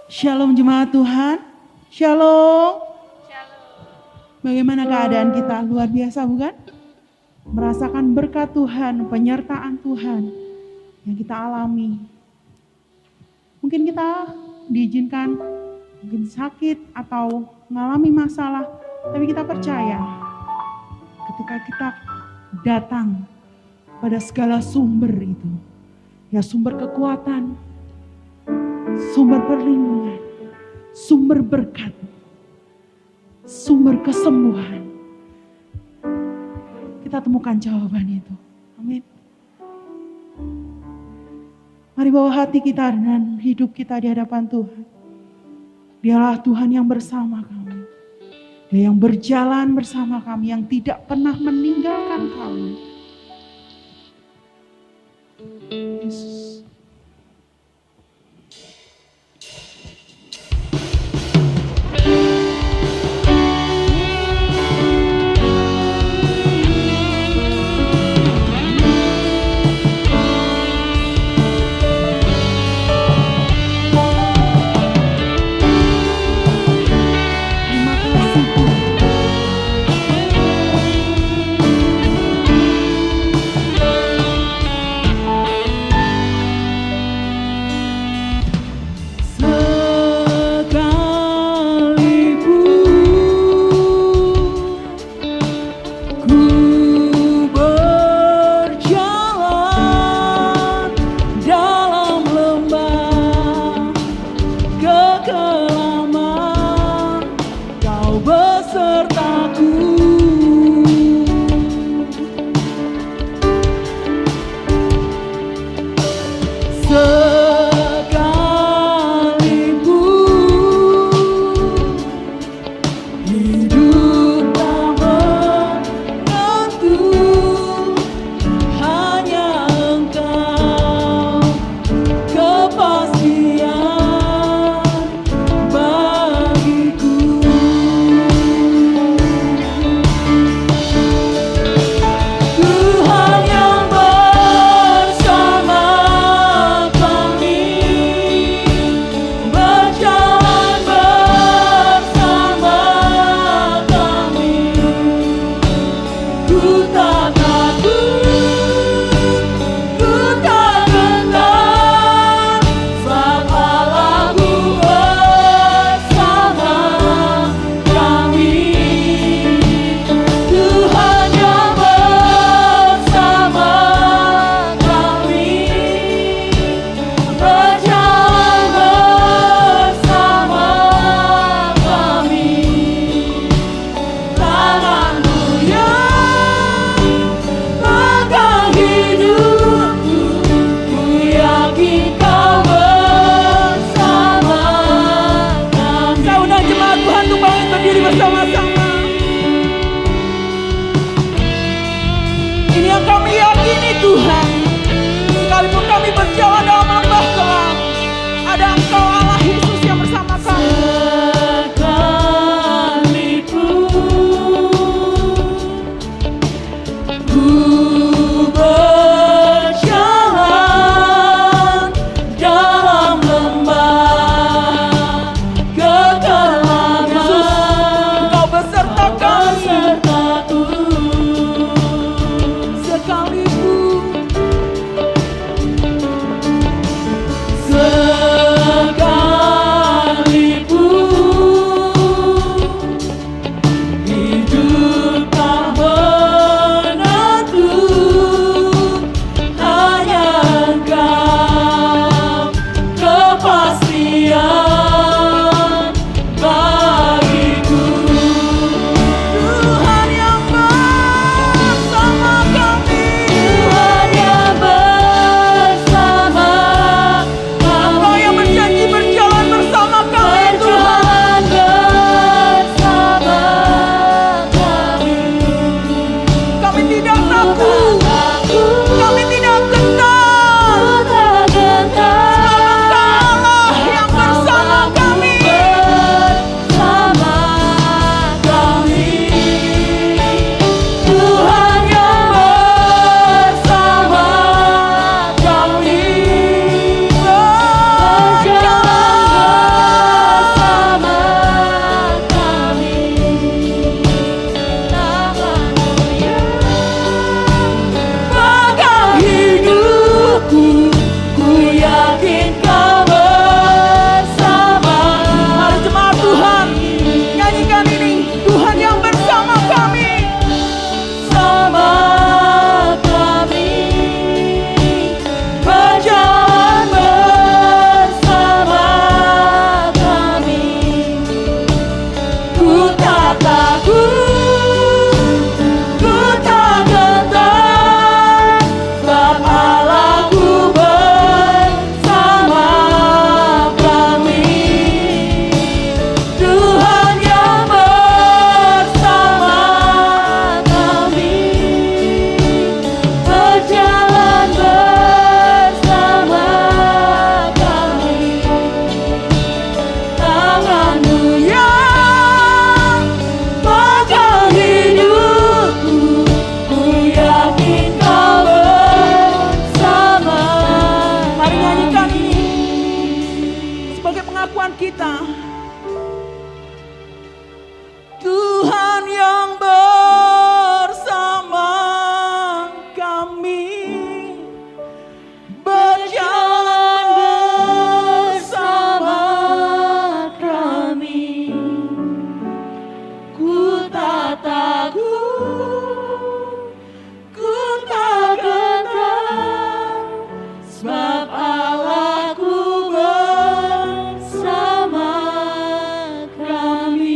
Shalom jemaat Tuhan. Shalom. Bagaimana keadaan kita? Luar biasa bukan? Merasakan berkat Tuhan, penyertaan Tuhan yang kita alami. Mungkin kita diizinkan, mungkin sakit atau mengalami masalah, tapi kita percaya ketika kita datang pada segala sumber itu, ya sumber kekuatan, sumber perlindungan, sumber berkat, sumber kesembuhan. Kita temukan jawaban itu. Amin. Mari bawa hati kita dan hidup kita di hadapan Tuhan. Dialah Tuhan yang bersama kami. Dia yang berjalan bersama kami, yang tidak pernah meninggalkan kami. Yesus. Sekalipun kita. Tuhan yang bersama kami, berjalan bersama kami. Ku tak takut, ku tak gentar, sebab Allahku bersama kami.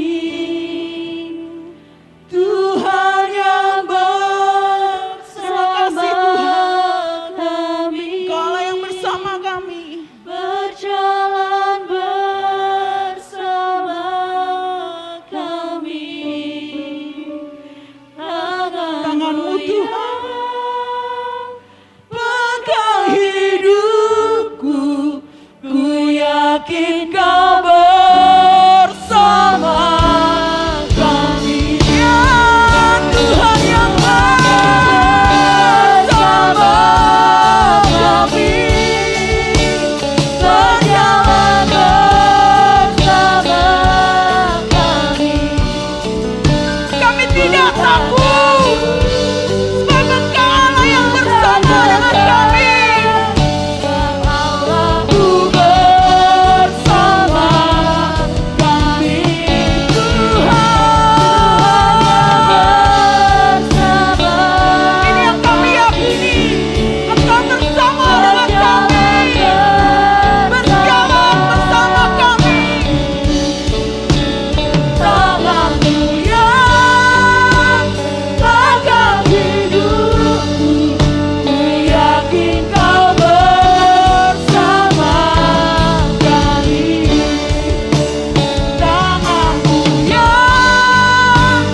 Tuhan yang bersama kami, Kaulah yang bersama kami, berjalan bersama kami. Tanganmu Tuhan pegang hidupku, ku yakin Kau bersama kami. Ya Tuhan yang bersama kami, berjalan bersama kami. Kami tidak takut, sebab Engkau Allah yang bersama dengan kami. Allahku bersama kami. Tuhan bersama. Ini yang kami yakini, Engkau bersama dengan kami, berjalan bersama kami. Tanganmu yang pegang hidupku, ku yakin Kau bersama kami. Tanganmu yang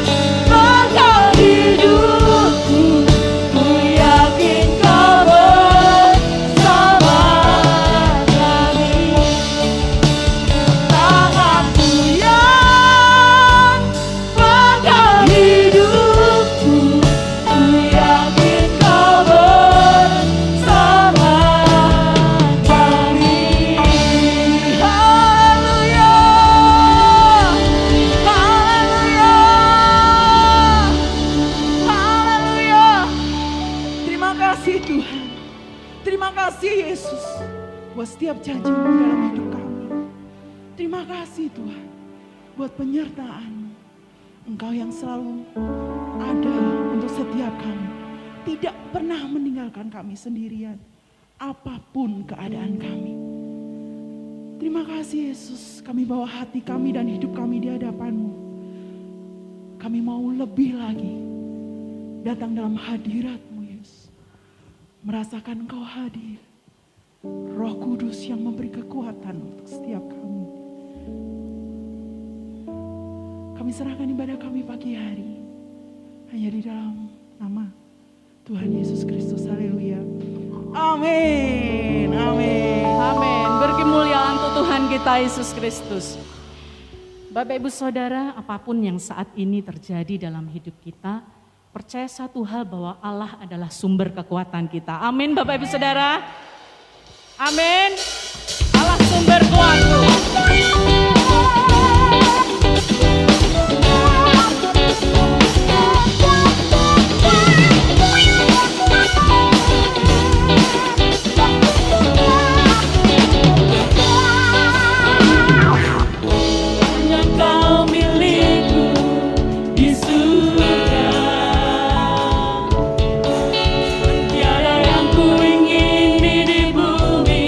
pegang hidupku, ku yakin Kau bersama kami. Tanganmu yang pegang hidupku, ku yakin Kau bersama kami. Haleluya, haleluya, haleluya. Terima kasih Tuhan, terima kasih Yesus buat setiap janji-Mu dalam hidup kami. Terima kasih Tuhan buat penyertaan-Mu. Engkau yang selalu ada untuk setiap kami, tidak pernah meninggalkan kami sendirian apapun keadaan kami. Terima kasih Yesus, kami bawa hati kami dan hidup kami di hadapan-Mu. Kami mau lebih lagi datang dalam hadirat-Mu Yesus, merasakan Engkau hadir, Roh Kudus yang memberi kekuatan untuk setiap kami. Kami serahkan ibadah kami pagi hari hanya di dalam nama Tuhan Yesus Kristus. Haleluya. Amin. Amin. Amin. Berkemuliaan untuk Tuhan kita Yesus Kristus. Bapak Ibu Saudara, apapun yang saat ini terjadi dalam hidup kita, percaya satu hal bahwa Allah adalah sumber kekuatan kita. Amin Bapak Ibu Saudara. Amin. Allah sumber kuatku. Tiada yang ku ingini di bumi,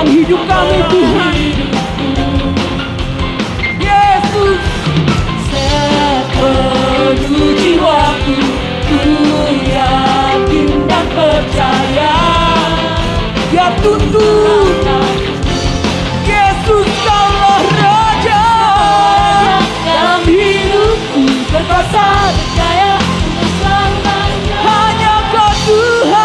sepanjang hidup kami Tuhan. Yesus, sepenuh jiwaku ku yakin dan percaya, ya tuntun. Yesus kaulah Raja dalam hidupku berkuasa percaya untuk selamanya. hanya Kau Tuhan,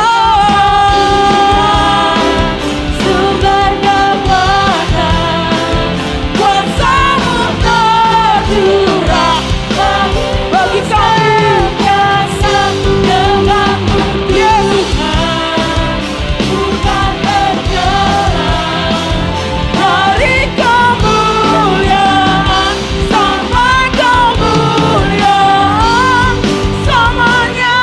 Sumber kekuatan, kuasa-Mu tercurah bagi kami. biasa denganmu Yesus, bukan berjalan dari kemuliaan sampai kemuliaan selamanya.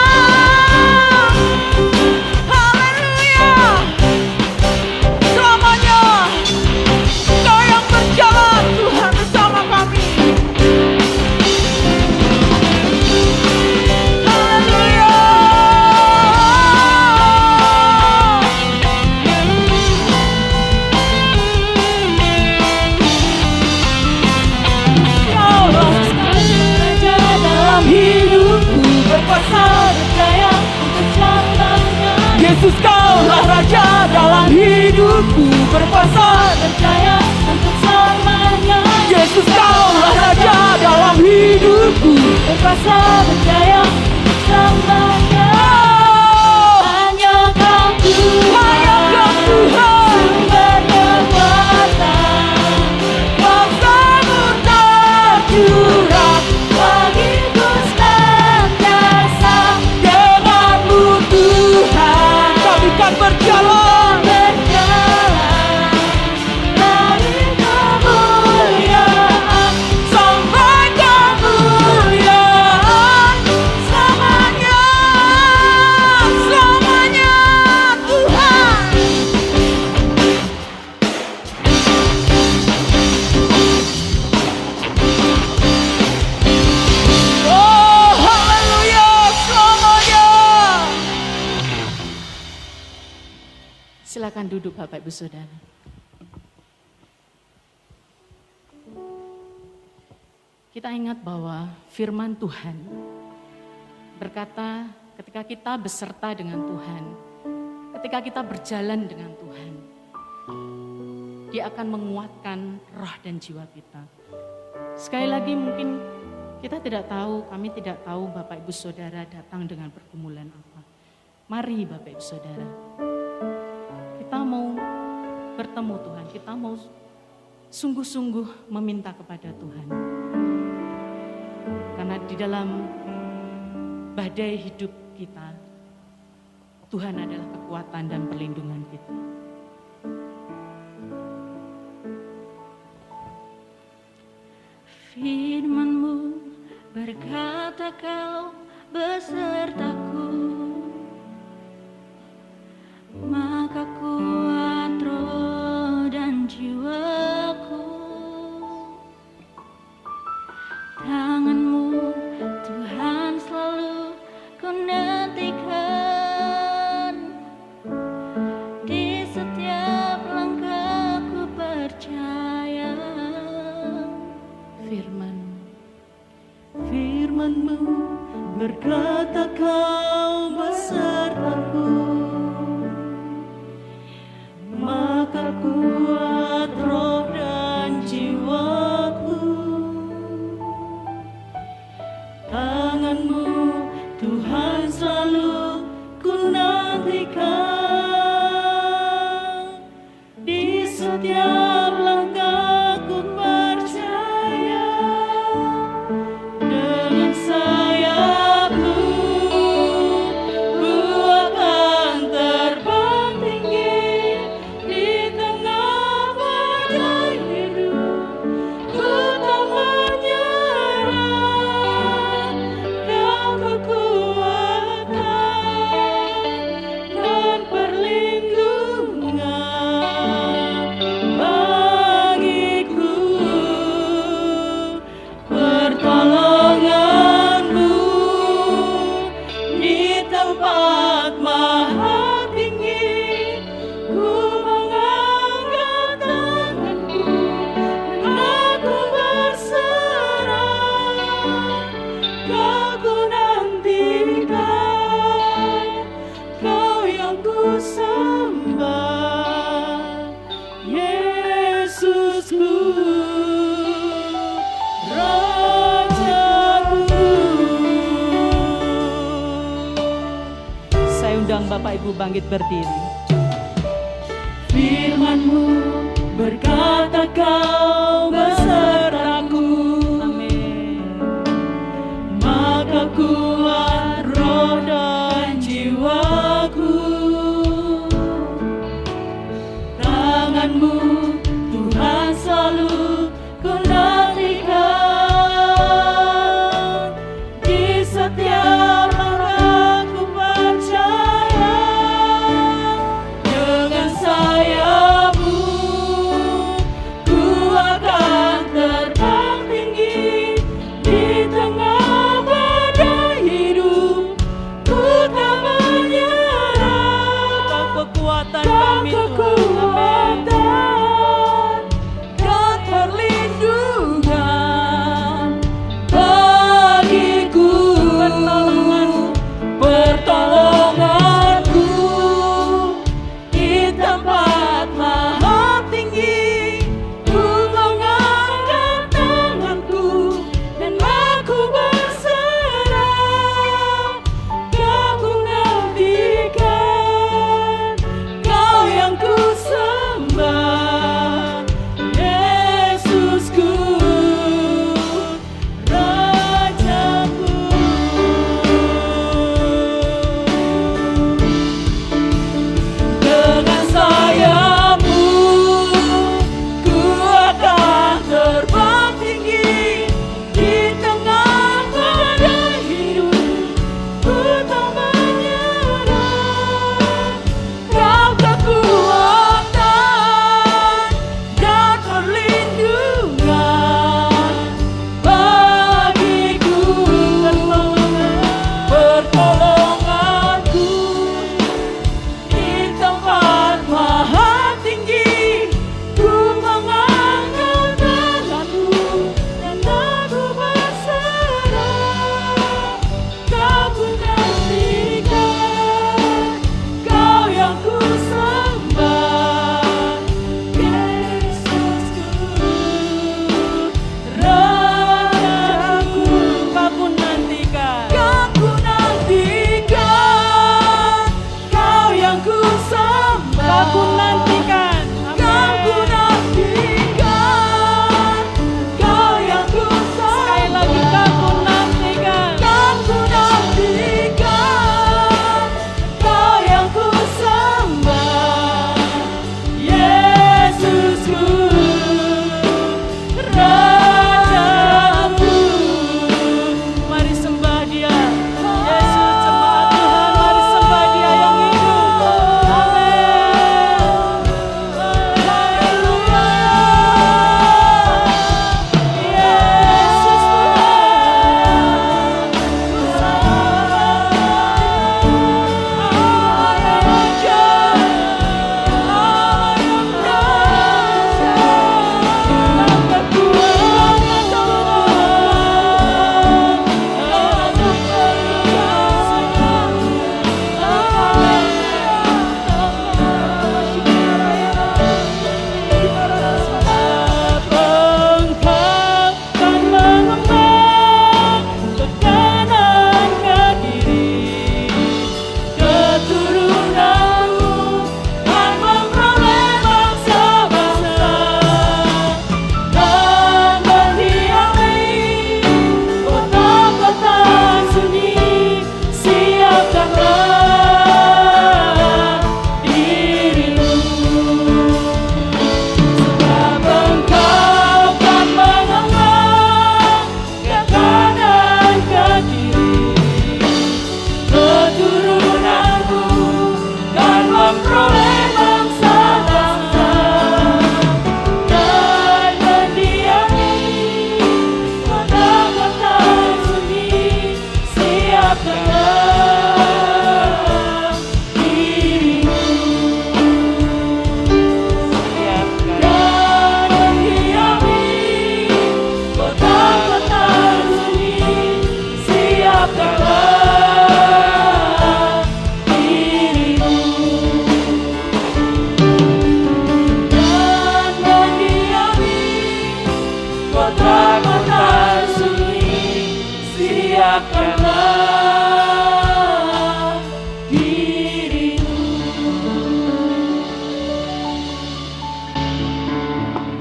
Haleluya, selamanya Kau yang berjalan Tuhan bersama kami. Haleluya. Kaulah Raja dalam hidupku berkuasa percaya untuk selamanya. Yesus kaulah Raja dalam hidupku berkuasa. Percaya untuk selamanya. Yesus kaulah Raja dalam hidupku. Berkuasa percaya untuk selamanya. Hanya Kau Hanya Tuhan, Kau Tuhan, sumber kekuatan, kuasa-Mu tercurah bagiku senantiasa denganmu Tuhan. Kami kan berjalan berjalan dari kemuliaan sampai kemuliaan selamanya, selamanya Tuhan. Oh haleluya, selamanya. Silakan duduk Bapak Ibu Saudara. Kita ingat bahwa firman Tuhan berkata ketika kita beserta dengan Tuhan, ketika kita berjalan dengan Tuhan, Dia akan menguatkan roh dan jiwa kita. Sekali lagi mungkin kita tidak tahu, kami tidak tahu Bapak Ibu Saudara datang dengan pergumulan apa. Mari Bapak Ibu Saudara, kita mau bertemu Tuhan, kita mau sungguh-sungguh meminta kepada Tuhan. Karena di dalam badai hidup kita, Tuhan adalah kekuatan dan perlindungan kita. Firman-Mu berkata Kau besertaku, maka kuat roh dan jiwaku. Tangan-Mu Tuhan selalu Ku nantikan, di setiap langkahku percaya. Firman-Mu Berkata Kau besertaku, maka kuat roh dan jiwaku. Tangan-Mu Tuhan selalu ku nantikan, di setiap langkahku percaya. Dengan sayap-Mu ku akan terbang tinggi di tengah badai hidup. Ku tak menyerah, Kau kekuatan dan perlindungan bagiku. Pertolongan-Mu di tempat maha tinggi, ku menganggap Saya undang Bapak Ibu bangkit berdiri. Firman-Mu berkata Kau besertaku, Amin. maka kuat roh dan jiwaku. Tangan-Mu Tuhan selalu ku nantikan, di setiap langkahku percaya. Dengan sayap-Mu ku akan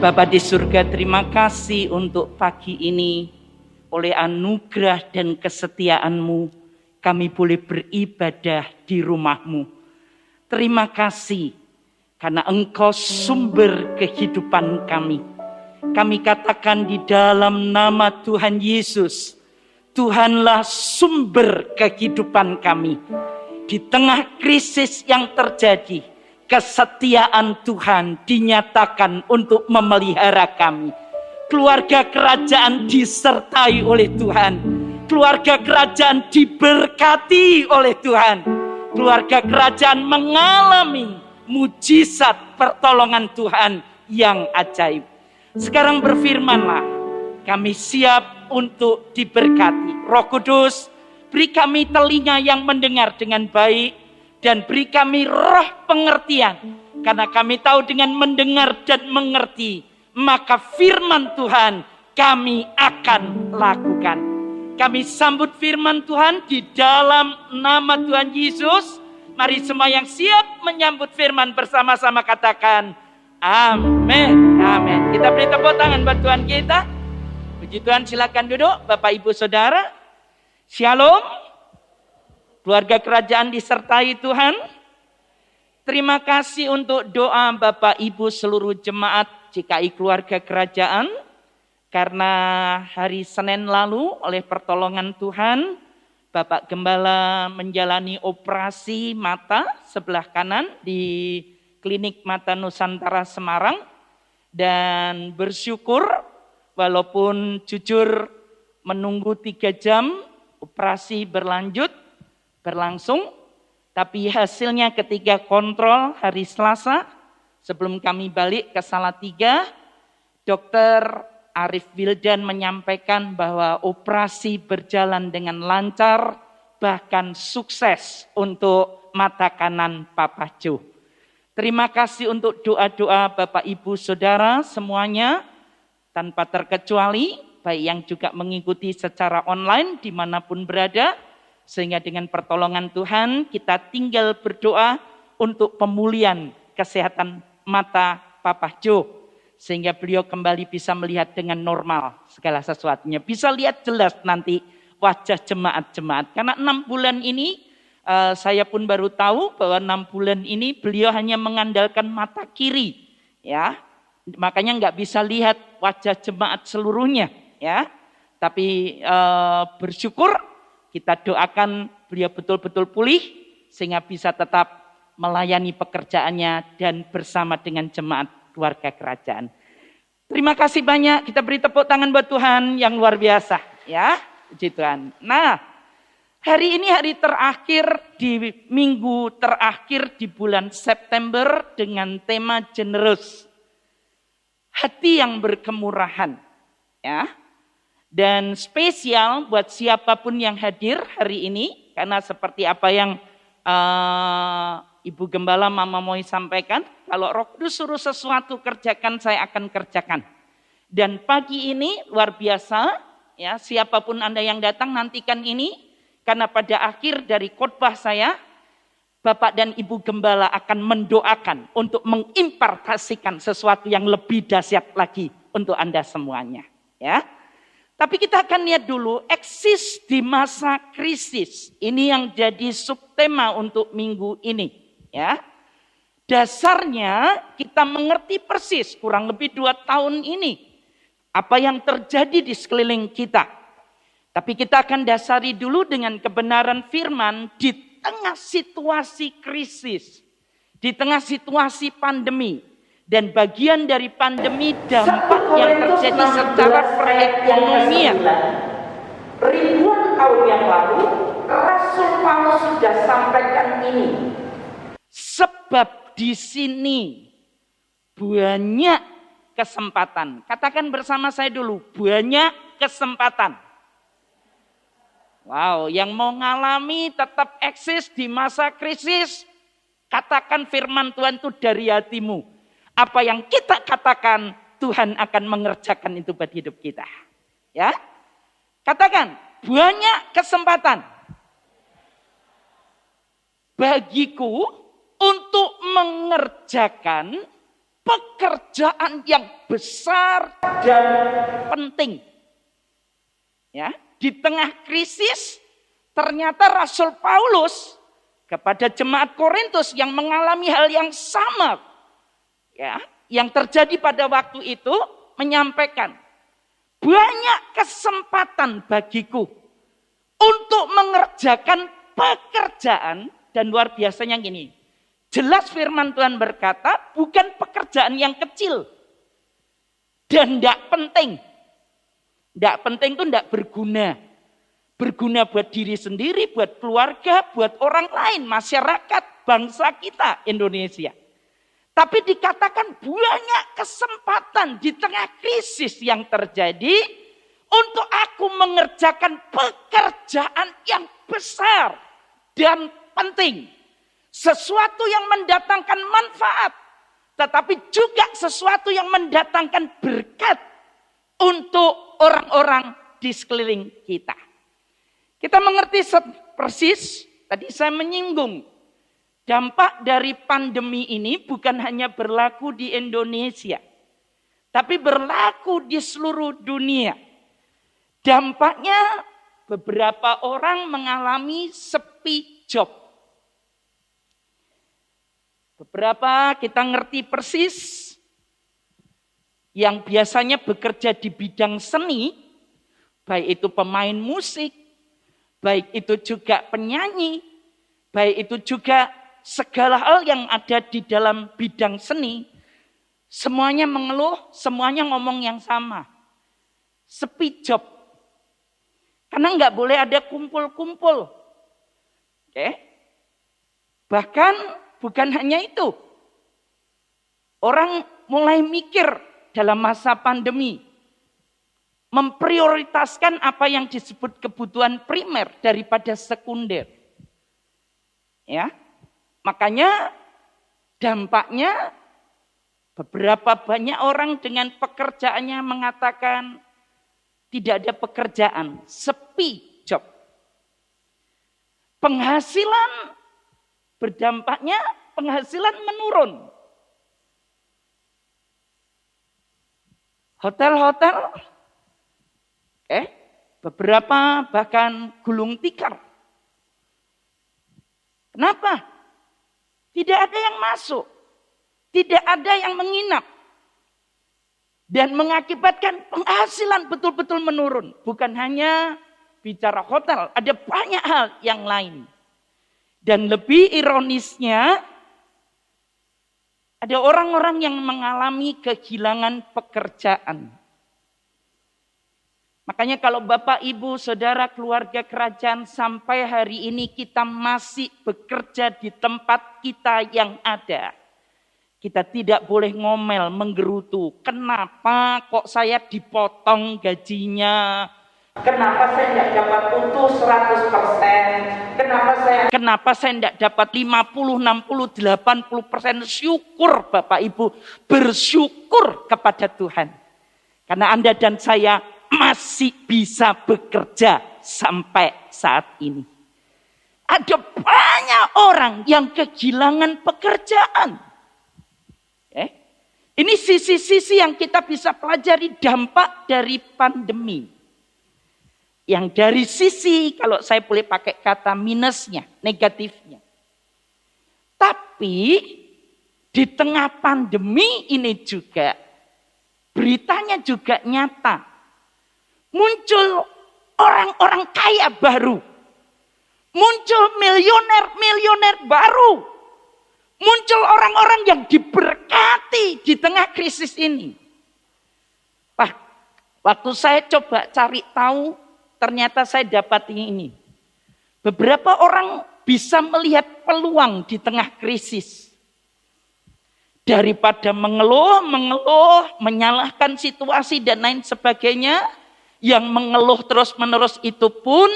Bapa di surga, terima kasih untuk pagi ini. Oleh anugerah dan kesetiaan-Mu, kami boleh beribadah di rumah-Mu. Terima kasih karena Engkau sumber kehidupan kami. Kami katakan di dalam nama Tuhan Yesus, Tuhanlah sumber kehidupan kami. Di tengah krisis yang terjadi, kesetiaan Tuhan dinyatakan untuk memelihara kami. Keluarga kerajaan disertai oleh Tuhan. Keluarga kerajaan diberkati oleh Tuhan. Keluarga kerajaan mengalami mujizat pertolongan Tuhan yang ajaib. Sekarang berfirmanlah, kami siap untuk diberkati. Roh Kudus, beri kami telinga yang mendengar dengan baik, dan beri kami roh pengertian. Karena kami tahu dengan mendengar dan mengerti, maka firman Tuhan kami akan lakukan. Kami sambut firman Tuhan di dalam nama Tuhan Yesus. Mari semua yang siap menyambut firman bersama-sama katakan amin. Amin. Kita beri tepuk tangan buat Tuhan kita. Puji Tuhan, silakan duduk Bapak Ibu Saudara. Shalom. Keluarga kerajaan disertai Tuhan. Terima kasih untuk doa Bapak Ibu seluruh jemaat GKI Keluarga Kerajaan. Karena hari Senin lalu oleh pertolongan Tuhan, Bapak Gembala menjalani operasi mata sebelah kanan di Klinik Mata Nusantara Semarang. Dan bersyukur walaupun jujur menunggu 3 jam operasi berlangsung. Tapi hasilnya ketika kontrol hari Selasa sebelum kami balik ke Salatiga, Dokter Arif Wildan menyampaikan bahwa operasi berjalan dengan lancar, bahkan sukses untuk mata kanan Papa Jo. Terima kasih untuk doa-doa Bapak Ibu Saudara semuanya, tanpa terkecuali, baik yang juga mengikuti secara online dimanapun berada, sehingga dengan pertolongan Tuhan kita tinggal berdoa untuk pemulihan kesehatan mata Papa Jo. Sehingga beliau kembali bisa melihat dengan normal segala sesuatunya. Bisa lihat jelas nanti wajah jemaat-jemaat. Karena 6 bulan ini saya pun baru tahu bahwa 6 bulan ini beliau hanya mengandalkan mata kiri. Ya, makanya nggak bisa lihat wajah jemaat seluruhnya. Ya, tapi bersyukur kita doakan beliau betul-betul pulih sehingga bisa tetap melayani pekerjaannya dan bersama dengan jemaat keluarga kerajaan. Terima kasih banyak. Kita beri tepuk tangan buat Tuhan yang luar biasa, ya. Puji Tuhan. Nah, hari ini hari terakhir di minggu terakhir di bulan September dengan tema generous. Hati yang berkemurahan, ya. Dan spesial buat siapapun yang hadir hari ini, karena seperti apa yang Ibu Gembala Mama Moi sampaikan, kalau Roh Kudus suruh sesuatu kerjakan, saya akan kerjakan. Dan pagi ini luar biasa, ya, siapapun Anda yang datang nantikan ini, karena pada akhir dari khotbah saya, Bapak dan Ibu Gembala akan mendoakan untuk mengimpartasikan sesuatu yang lebih dahsyat lagi untuk Anda semuanya, ya. Tapi kita akan lihat dulu eksis di masa krisis. Ini yang jadi subtema untuk minggu ini, ya. Dasarnya kita mengerti persis kurang lebih 2 tahun ini apa yang terjadi di sekeliling kita. Tapi kita akan dasari dulu dengan kebenaran firman di tengah situasi krisis, di tengah situasi pandemi. Dan bagian dari pandemi dampak yang terjadi secara perekonomian. Ribuan tahun yang lalu, Rasul Paulus sudah sampaikan ini. Sebab di sini banyak kesempatan. Katakan bersama saya dulu, banyak kesempatan. Wow, yang mau ngalami tetap eksis di masa krisis, katakan firman Tuhan itu dari hatimu. Apa yang kita katakan, Tuhan akan mengerjakan itu buat hidup kita. Ya, katakan banyak kesempatan bagiku untuk mengerjakan pekerjaan yang besar dan penting. Ya, di tengah krisis ternyata Rasul Paulus kepada jemaat Korintus yang mengalami hal yang sama, ya, yang terjadi pada waktu itu, menyampaikan, banyak kesempatan bagiku untuk mengerjakan pekerjaan. Dan luar biasanya gini, jelas firman Tuhan berkata, bukan pekerjaan yang kecil dan tidak penting. Tidak penting itu tidak berguna. Berguna buat diri sendiri, buat keluarga, buat orang lain, masyarakat, bangsa kita, Indonesia. Tapi dikatakan banyak kesempatan di tengah krisis yang terjadi untuk aku mengerjakan pekerjaan yang besar dan penting. Sesuatu yang mendatangkan manfaat, tetapi juga sesuatu yang mendatangkan berkat untuk orang-orang di sekeliling kita. Kita mengerti persis, tadi saya menyinggung, dampak dari pandemi ini bukan hanya berlaku di Indonesia, tapi berlaku di seluruh dunia. Dampaknya beberapa orang mengalami sepi job. Beberapa kita ngerti persis yang biasanya bekerja di bidang seni, baik itu pemain musik, baik itu juga penyanyi, baik itu juga segala hal yang ada di dalam bidang seni, semuanya mengeluh, semuanya ngomong yang sama. Sepi job. Karena nggak boleh ada kumpul-kumpul. Oke? Bahkan bukan hanya itu. Orang mulai mikir dalam masa pandemi. Memprioritaskan apa yang disebut kebutuhan primer daripada sekunder. Ya. Makanya dampaknya beberapa banyak orang dengan pekerjaannya mengatakan tidak ada pekerjaan, sepi job. Penghasilan berdampaknya penghasilan menurun. Hotel-hotel, beberapa bahkan gulung tikar. Kenapa? Tidak ada yang masuk, tidak ada yang menginap. Dan mengakibatkan penghasilan betul-betul menurun. Bukan hanya bicara hotel, ada banyak hal yang lain. Dan lebih ironisnya, ada orang-orang yang mengalami kehilangan pekerjaan. Makanya kalau Bapak, Ibu, Saudara, keluarga kerajaan sampai hari ini kita masih bekerja di tempat kita yang ada. Kita tidak boleh ngomel, menggerutu. Kenapa kok saya dipotong gajinya? Kenapa saya tidak dapat utuh 100%? Kenapa saya tidak dapat 50, 60, 80%? Syukur Bapak Ibu, bersyukur kepada Tuhan. Karena Anda dan saya masih bisa bekerja sampai saat ini. Ada banyak orang yang kehilangan pekerjaan. Ini sisi-sisi yang kita bisa pelajari dampak dari pandemi. Yang dari sisi, kalau saya boleh pakai kata minusnya, negatifnya. Tapi di tengah pandemi ini juga, beritanya juga nyata. Muncul orang-orang kaya baru. Muncul milioner-milioner baru. Muncul orang-orang yang diberkati di tengah krisis ini. Waktu saya coba cari tahu, ternyata saya dapat ini. Beberapa orang bisa melihat peluang di tengah krisis. Daripada mengeluh, menyalahkan situasi dan lain sebagainya, yang mengeluh terus-menerus itu pun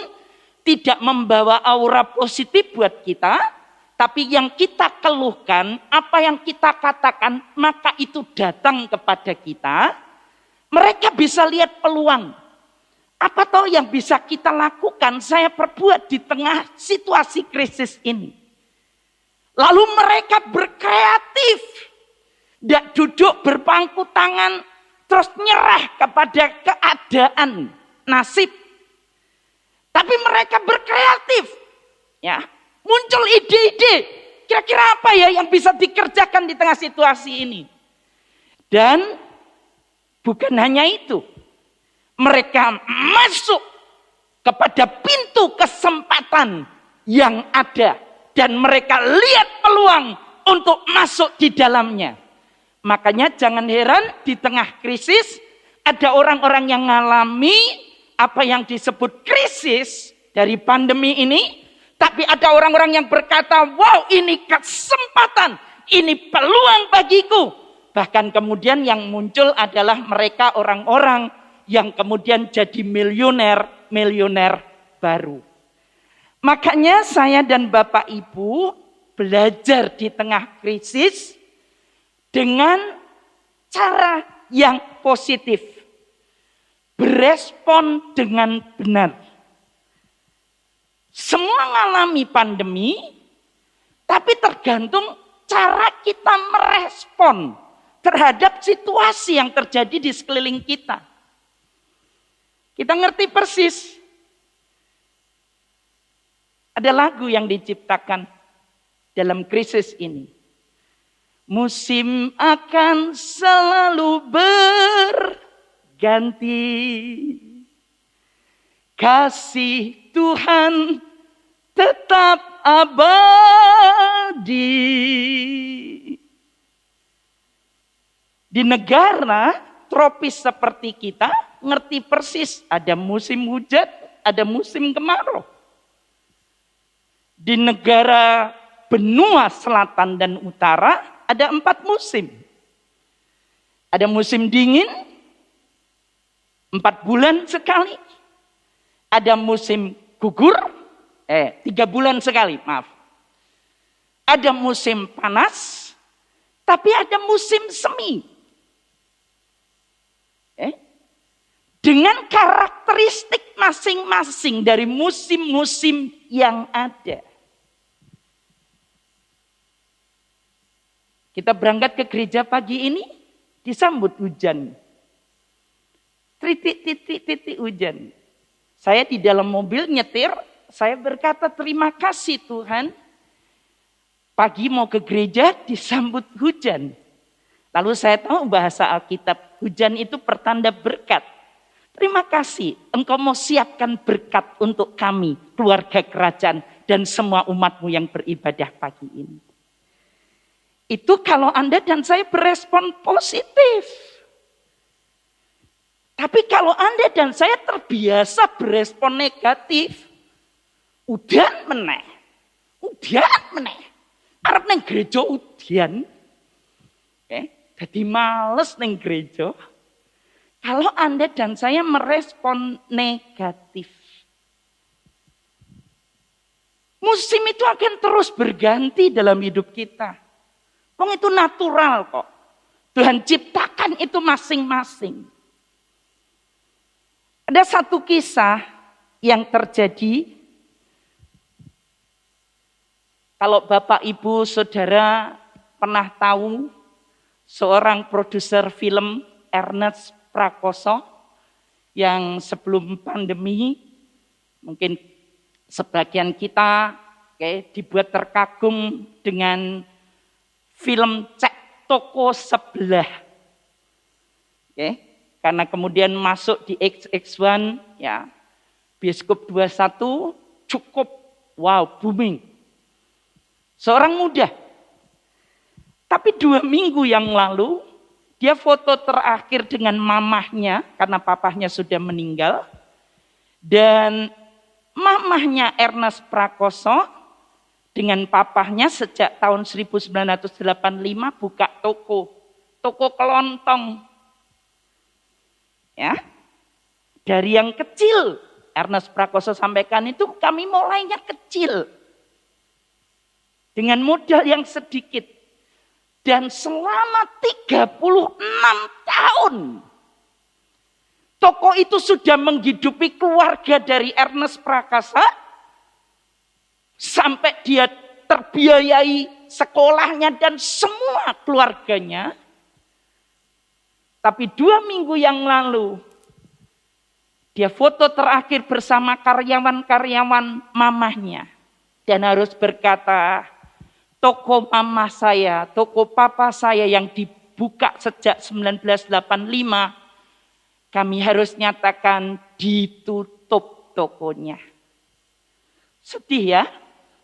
tidak membawa aura positif buat kita. Tapi yang kita keluhkan, apa yang kita katakan, maka itu datang kepada kita. Mereka bisa lihat peluang. Apa tahu yang bisa kita lakukan, saya perbuat di tengah situasi krisis ini. Lalu mereka berkreatif. Tidak duduk berpangku tangan, terus nyerah kepada keadaan, nasib. Tapi mereka berkreatif. Ya, muncul ide-ide. Kira-kira apa ya yang bisa dikerjakan di tengah situasi ini? Dan bukan hanya itu. Mereka masuk kepada pintu kesempatan yang ada. Dan mereka lihat peluang untuk masuk di dalamnya. Makanya jangan heran di tengah krisis ada orang-orang yang mengalami apa yang disebut krisis dari pandemi ini. Tapi ada orang-orang yang berkata, wow ini kesempatan, ini peluang bagiku. Bahkan kemudian yang muncul adalah mereka orang-orang yang kemudian jadi milioner baru. Makanya saya dan Bapak Ibu belajar di tengah krisis dengan cara yang positif. Berespon dengan benar. Semua mengalami pandemi, tapi tergantung cara kita merespon terhadap situasi yang terjadi di sekeliling kita. Kita ngerti persis. Ada lagu yang diciptakan dalam krisis ini. Musim akan selalu berganti. Kasih Tuhan tetap abadi. Di negara tropis seperti kita, ngerti persis ada musim hujan, ada musim kemarau. Di negara benua selatan dan utara, ada 4 musim. Ada musim dingin, 4 bulan sekali. Ada musim gugur, 3 bulan sekali, maaf. Ada musim panas, tapi ada musim semi. Dengan karakteristik masing-masing dari musim-musim yang ada. Kita berangkat ke gereja pagi ini, disambut hujan. Titik hujan. Saya di dalam mobil nyetir, saya berkata terima kasih Tuhan. Pagi mau ke gereja, disambut hujan. Lalu saya tahu bahasa Alkitab, hujan itu pertanda berkat. Terima kasih, Engkau mau siapkan berkat untuk kami, keluarga kerajaan, dan semua umatmu yang beribadah pagi ini. Itu kalau Anda dan saya berespon positif. Tapi kalau Anda dan saya terbiasa berespon negatif, udan meneh. Arep neng gereja udan. Jadi males neng gereja. Kalau Anda dan saya merespon negatif. Musim itu akan terus berganti dalam hidup kita. Itu natural kok. Tuhan ciptakan itu masing-masing. Ada satu kisah yang terjadi. Kalau Bapak, Ibu, Saudara pernah tahu seorang produser film Ernest Prakoso yang sebelum pandemi mungkin sebagian kita dibuat terkagum dengan film Cek Toko Sebelah. Karena kemudian masuk di XX1 ya. Bioskop 21 cukup booming. Seorang muda. Tapi 2 minggu yang lalu dia foto terakhir dengan mamahnya karena papahnya sudah meninggal. Dan mamahnya Ernest Prakoso dengan papahnya sejak tahun 1985 buka toko kelontong. Ya. Dari yang kecil, Ernest Prakoso sampaikan itu kami mulainya kecil. Dengan modal yang sedikit. Dan selama 36 tahun, toko itu sudah menghidupi keluarga dari Ernest Prakoso. Sampai dia terbiayai sekolahnya dan semua keluarganya Tapi 2 minggu yang lalu, dia foto terakhir bersama karyawan-karyawan mamahnya. Dan harus berkata, toko mama saya, toko papa saya yang dibuka sejak 1985, kami harus nyatakan ditutup tokonya. Sedih ya,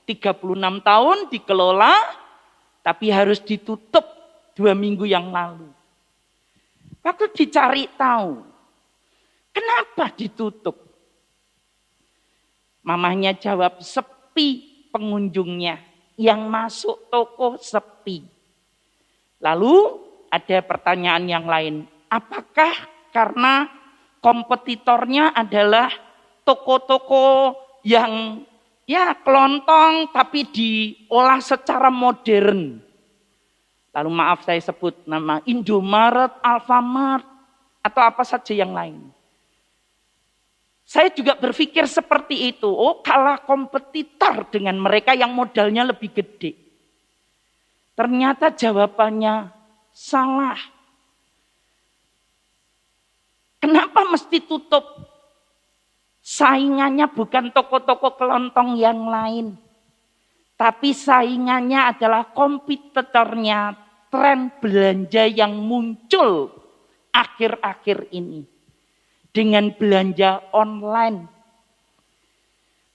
36 tahun dikelola, tapi harus ditutup 2 minggu yang lalu. Waktu dicari tahu, kenapa ditutup? Mamahnya jawab, sepi pengunjungnya. Yang masuk toko sepi. Lalu ada pertanyaan yang lain. Apakah karena kompetitornya adalah toko-toko yang ya kelontong tapi diolah secara modern? Lalu maaf saya sebut nama Indomaret, Alfamart, atau apa saja yang lain. Saya juga berpikir seperti itu. Oh, kalah kompetitor dengan mereka yang modalnya lebih gede. Ternyata jawabannya salah. Kenapa mesti tutup? Saingannya bukan toko-toko kelontong yang lain. Tapi saingannya adalah kompetitornya, tren belanja yang muncul akhir-akhir ini. Dengan belanja online.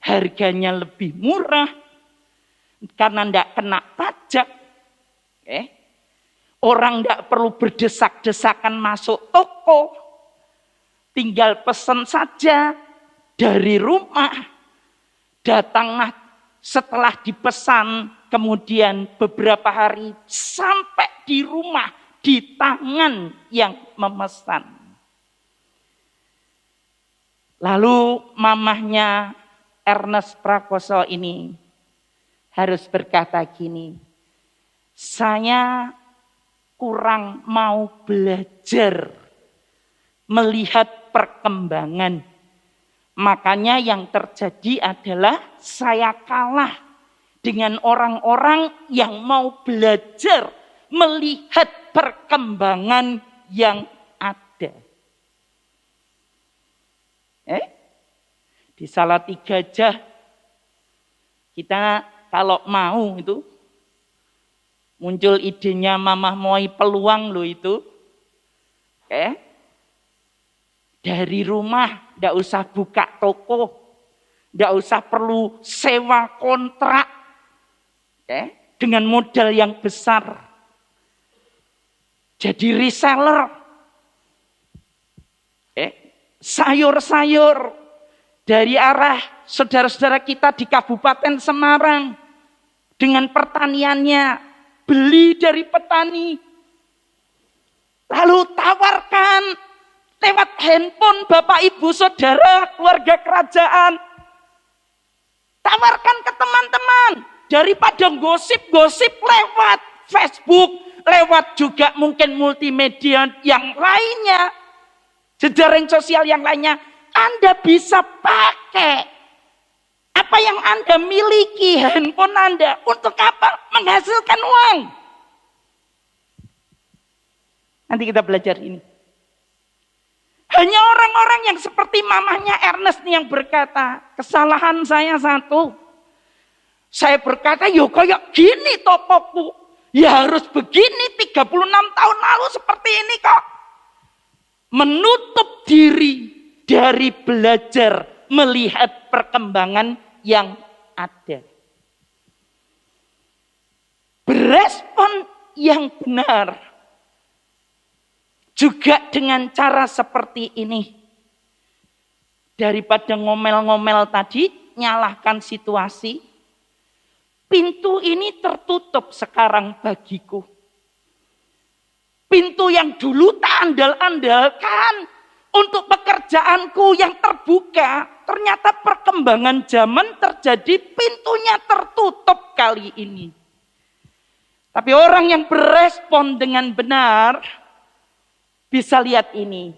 Harganya lebih murah. Karena tidak kena pajak. Orang tidak perlu berdesak-desakan masuk toko. Tinggal pesan saja dari rumah. Datanglah setelah dipesan. Kemudian beberapa hari sampai di rumah. Di tangan yang memesan. Lalu mamahnya Ernest Prakoso ini harus berkata gini, saya kurang mau belajar melihat perkembangan. Makanya yang terjadi adalah saya kalah dengan orang-orang yang mau belajar melihat perkembangan yang ada. Di Salatiga aja kita kalau mau itu muncul idenya Mamah Moi peluang loh itu. Dari rumah enggak usah buka toko, enggak usah perlu sewa kontrak. Dengan modal yang besar. Jadi reseller. Sayur-sayur dari arah saudara-saudara kita di Kabupaten Semarang dengan pertaniannya, beli dari petani, lalu tawarkan lewat handphone Bapak Ibu Saudara keluarga kerajaan, tawarkan ke teman-teman daripada gosip-gosip lewat Facebook, lewat juga mungkin multimedia yang lainnya. Jejaring sosial yang lainnya, Anda bisa pakai apa yang Anda miliki, handphone Anda, untuk apa? Menghasilkan uang. Nanti kita belajar ini. Hanya orang-orang yang seperti mamahnya Ernest yang berkata, kesalahan saya satu. Saya berkata, yo kayak gini tokoku. Ya harus begini 36 tahun lalu seperti ini kok. Menutup diri dari belajar melihat perkembangan yang ada. Berespon yang benar juga dengan cara seperti ini. Daripada ngomel-ngomel tadi, nyalahkan situasi. Pintu ini tertutup sekarang bagiku. Pintu yang dulu tak andal-andalkan untuk pekerjaanku yang terbuka, ternyata perkembangan zaman terjadi, pintunya tertutup kali ini. Tapi orang yang berespon dengan benar bisa lihat ini.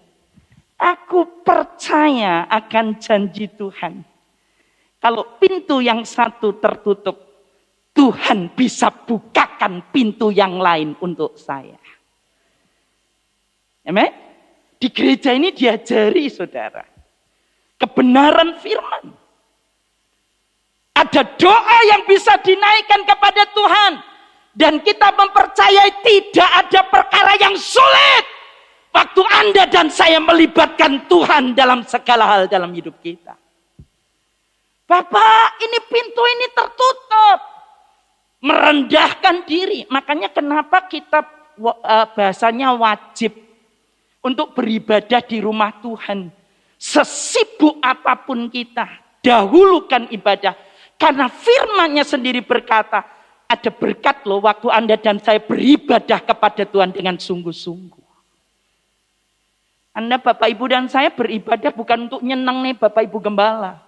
Aku percaya akan janji Tuhan. Kalau pintu yang satu tertutup, Tuhan bisa bukakan pintu yang lain untuk saya. Amen. Di gereja ini diajari saudara. Kebenaran firman. Ada doa yang bisa dinaikkan kepada Tuhan. Dan kita mempercayai tidak ada perkara yang sulit. Waktu Anda dan saya melibatkan Tuhan dalam segala hal dalam hidup kita. Bapak, ini pintu ini tertutup. Merendahkan diri. Makanya kenapa kita bahasanya wajib untuk beribadah di rumah Tuhan. Sesibuk apapun kita, dahulukan ibadah. Karena firman-Nya sendiri berkata, ada berkat loh waktu Anda dan saya beribadah kepada Tuhan dengan sungguh-sungguh. Anda Bapak Ibu dan saya beribadah bukan untuk nyenang nih Bapak Ibu Gembala.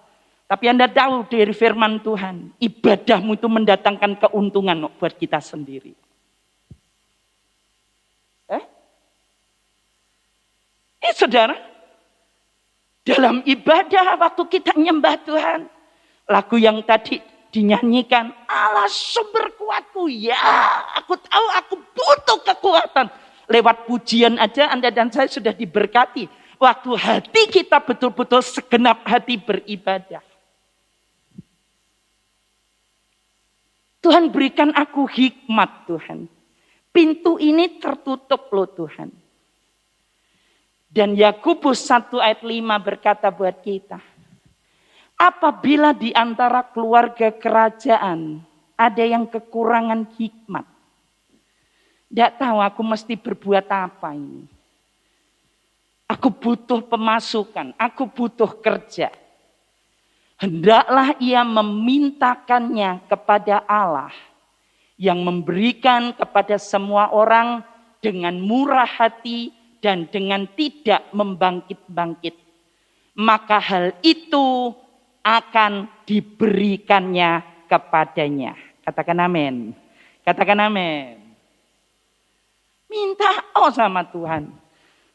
Tapi Anda tahu dari firman Tuhan, ibadahmu itu mendatangkan keuntungan buat kita sendiri. Saudara, dalam ibadah waktu kita nyembah Tuhan, lagu yang tadi dinyanyikan, Allah sumber kuatku, ya aku tahu aku butuh kekuatan. Lewat pujian aja Anda dan saya sudah diberkati. Waktu hati kita betul-betul segenap hati beribadah. Tuhan berikan aku hikmat Tuhan. Pintu ini tertutup loh Tuhan. Dan Yakobus 1 ayat 5 berkata buat kita. Apabila di antara keluarga kerajaan ada yang kekurangan hikmat. Tidak tahu aku mesti berbuat apa ini. Aku butuh pemasukan, aku butuh kerja. Hendaklah ia memintakannya kepada Allah yang memberikan kepada semua orang dengan murah hati dan dengan tidak membangkit-bangkit. Maka hal itu akan diberikannya kepadanya. Katakan amin. Katakan amin. Minta sama Tuhan.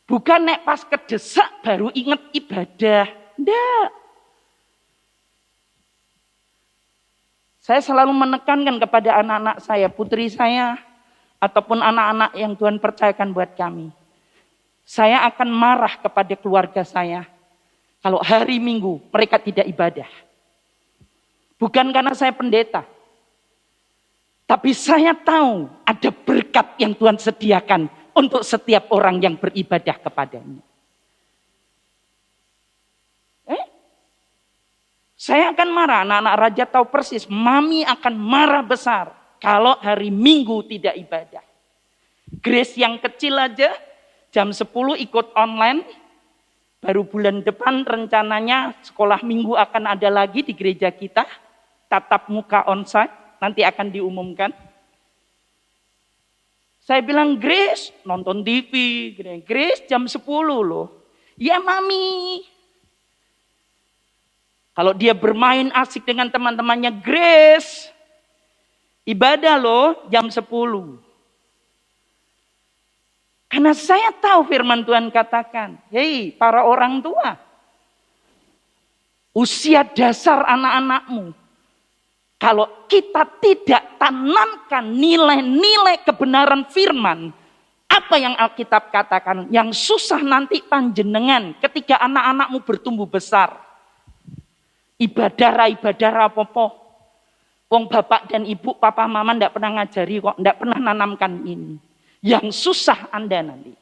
Bukan nek pas kedesak baru ingat ibadah. Ndak. Saya selalu menekankan kepada anak-anak saya, putri saya, ataupun anak-anak yang Tuhan percayakan buat kami. Saya akan marah kepada keluarga saya kalau hari Minggu mereka tidak ibadah. Bukan karena saya pendeta. Tapi saya tahu ada berkat yang Tuhan sediakan untuk setiap orang yang beribadah kepadanya. Saya akan marah, anak-anak raja tahu persis, mami akan marah besar kalau hari Minggu tidak ibadah. Grace yang kecil aja, jam 10 ikut online, baru bulan depan rencananya sekolah Minggu akan ada lagi di gereja kita, tatap muka onsite, nanti akan diumumkan. Saya bilang, Grace, nonton TV. Grace jam 10 loh. Ya mami. Kalau dia bermain asik dengan teman-temannya, Grace, ibadah loh jam 10. Karena saya tahu firman Tuhan katakan, hei para orang tua, usia dasar anak-anakmu, kalau kita tidak tanamkan nilai-nilai kebenaran firman, apa yang Alkitab katakan, yang susah nanti panjenengan ketika anak-anakmu bertumbuh besar. Ibadah apa-apa. Wong bapak dan ibu, papa mama ndak pernah ngajari kok, ndak pernah nanamkan ini. Yang susah Anda nanti.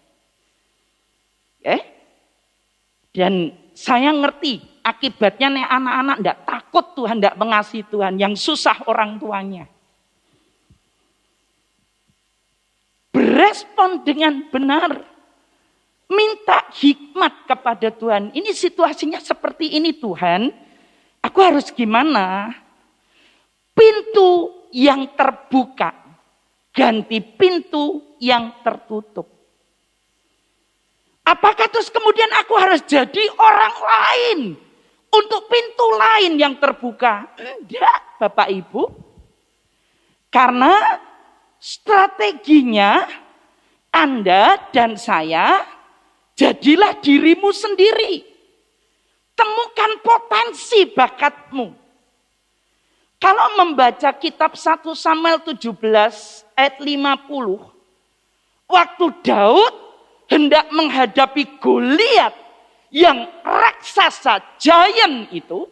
Dan saya ngerti akibatnya nih anak-anak ndak takut Tuhan, ndak mengasihi Tuhan. Yang susah orang tuanya. Berespon dengan benar. Minta hikmat kepada Tuhan. Ini situasinya seperti ini Tuhan. Aku harus gimana? Pintu yang terbuka, ganti pintu yang tertutup. Apakah terus kemudian aku harus jadi orang lain untuk pintu lain yang terbuka? Enggak, Bapak Ibu. Karena strateginya Anda dan saya, jadilah dirimu sendiri. Temukan potensi bakatmu. Kalau membaca kitab 1 Samuel 17 ayat 50. Waktu Daud hendak menghadapi Goliat yang raksasa, giant itu,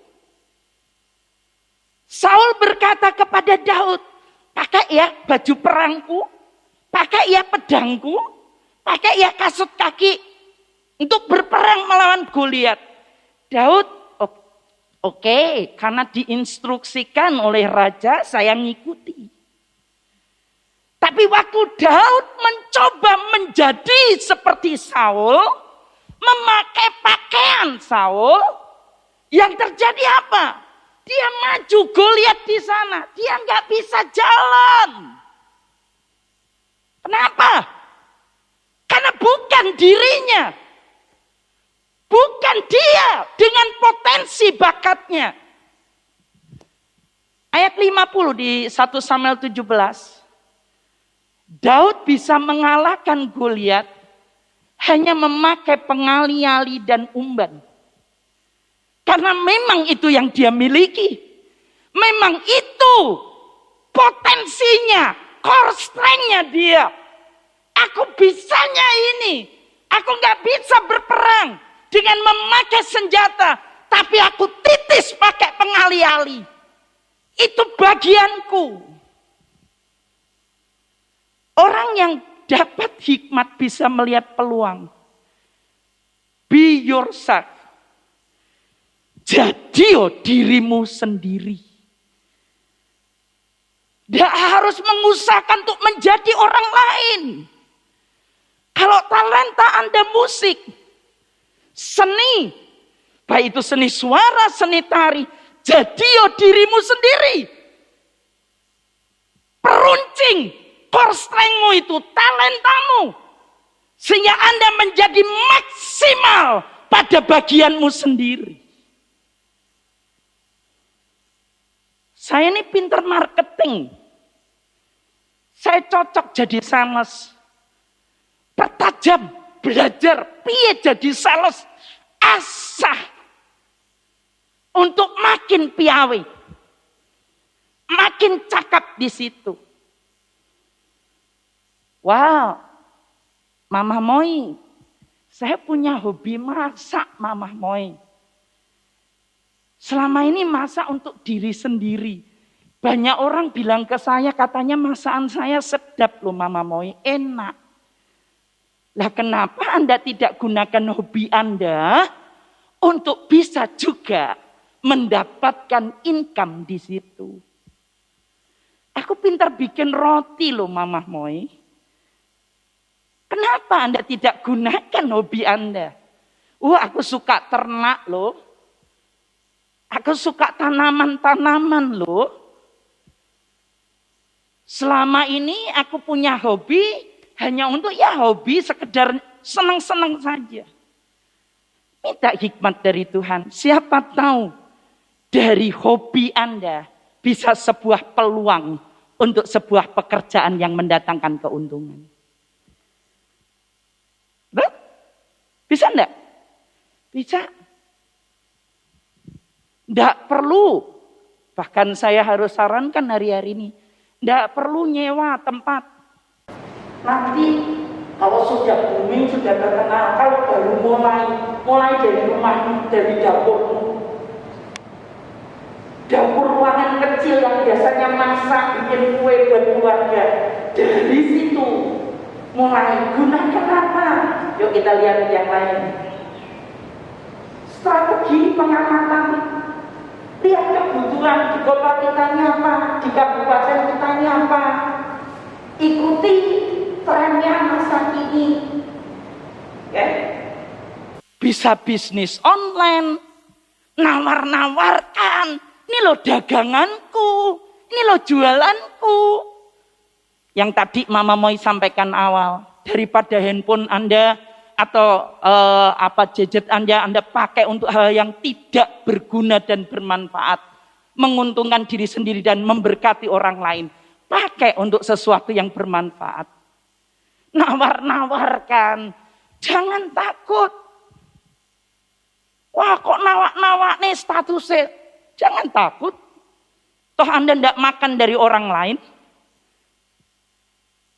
Saul berkata kepada Daud, pakai ya baju perangku, pakai ya pedangku, pakai ya kasut kaki untuk berperang melawan Goliat. Daud, oke, karena diinstruksikan oleh raja, saya ngikuti. Tapi waktu Daud mencoba menjadi seperti Saul, memakai pakaian Saul, yang terjadi apa? Dia maju, Goliat di sana, dia nggak bisa jalan. Kenapa? Karena bukan dirinya, bukan dia dengan potensi bakatnya. Ayat 50 di 1 Samuel 17. Daud bisa mengalahkan Goliat hanya memakai pengali-ali dan umban. Karena memang itu yang dia miliki. Memang itu potensinya, core strength-nya dia. Aku bisanya ini. Aku gak bisa berperang dengan memakai senjata. Tapi aku titis pakai pengali-ali. Itu bagianku. Orang yang dapat hikmat bisa melihat peluang. Be yourself. Jadi dirimu sendiri. Tidak harus mengusahakan untuk menjadi orang lain. Kalau talenta Anda musik, seni, baik itu seni suara, seni tari, jadi dirimu sendiri. Peruncing, core strength-mu itu, talentamu. Sehingga Anda menjadi maksimal pada bagianmu sendiri. Saya ini pinter marketing. Saya cocok jadi sales. Pertajam, belajar, piye jadi sales. Asah. Untuk makin piawe. Makin cakap di situ. Wow, Mama Moi. Saya punya hobi masak, Mama Moi. Selama ini masak untuk diri sendiri. Banyak orang bilang ke saya, katanya masakan saya sedap loh Mama Moi, enak. Lah kenapa Anda tidak gunakan hobi Anda untuk bisa juga mendapatkan income di situ? Aku pintar bikin roti loh Mama Moi. Kenapa Anda tidak gunakan hobi Anda? Aku suka ternak loh. Aku suka tanaman-tanaman loh. Selama ini aku punya hobi hanya untuk hobi sekedar senang-senang saja. Minta hikmat dari Tuhan. Siapa tahu dari hobi Anda bisa sebuah peluang untuk sebuah pekerjaan yang mendatangkan keuntungan. Bisa enggak? Bisa. Tidak perlu, bahkan saya harus sarankan hari-hari ini, tidak perlu nyewa tempat. Nanti kalau sudah booming, sudah terkenal, kalau baru mulai dari rumahmu, dari dapurmu. Dapur ruangan kecil yang biasanya masak, bikin kue buat keluarga. Dari situ mulai gunakan apa? Yuk kita lihat yang lain. Strategi pengamatan. Lihat kebutuhan di kota kita ini apa, di kabupaten kita ini apa. Ikuti trennya masa ini. Ya. Bisa bisnis online, nawar-nawarkan. Ini loh daganganku, ini loh jualanku. Yang tadi Mama Moi sampaikan awal, daripada handphone Anda atau gadget Anda pakai untuk hal yang tidak berguna dan bermanfaat, menguntungkan diri sendiri dan memberkati orang lain, pakai untuk sesuatu yang bermanfaat. Nawar-nawarkan, jangan takut. Wah, kok nawak-nawak nih statusnya? Jangan takut. Toh Anda tidak makan dari orang lain,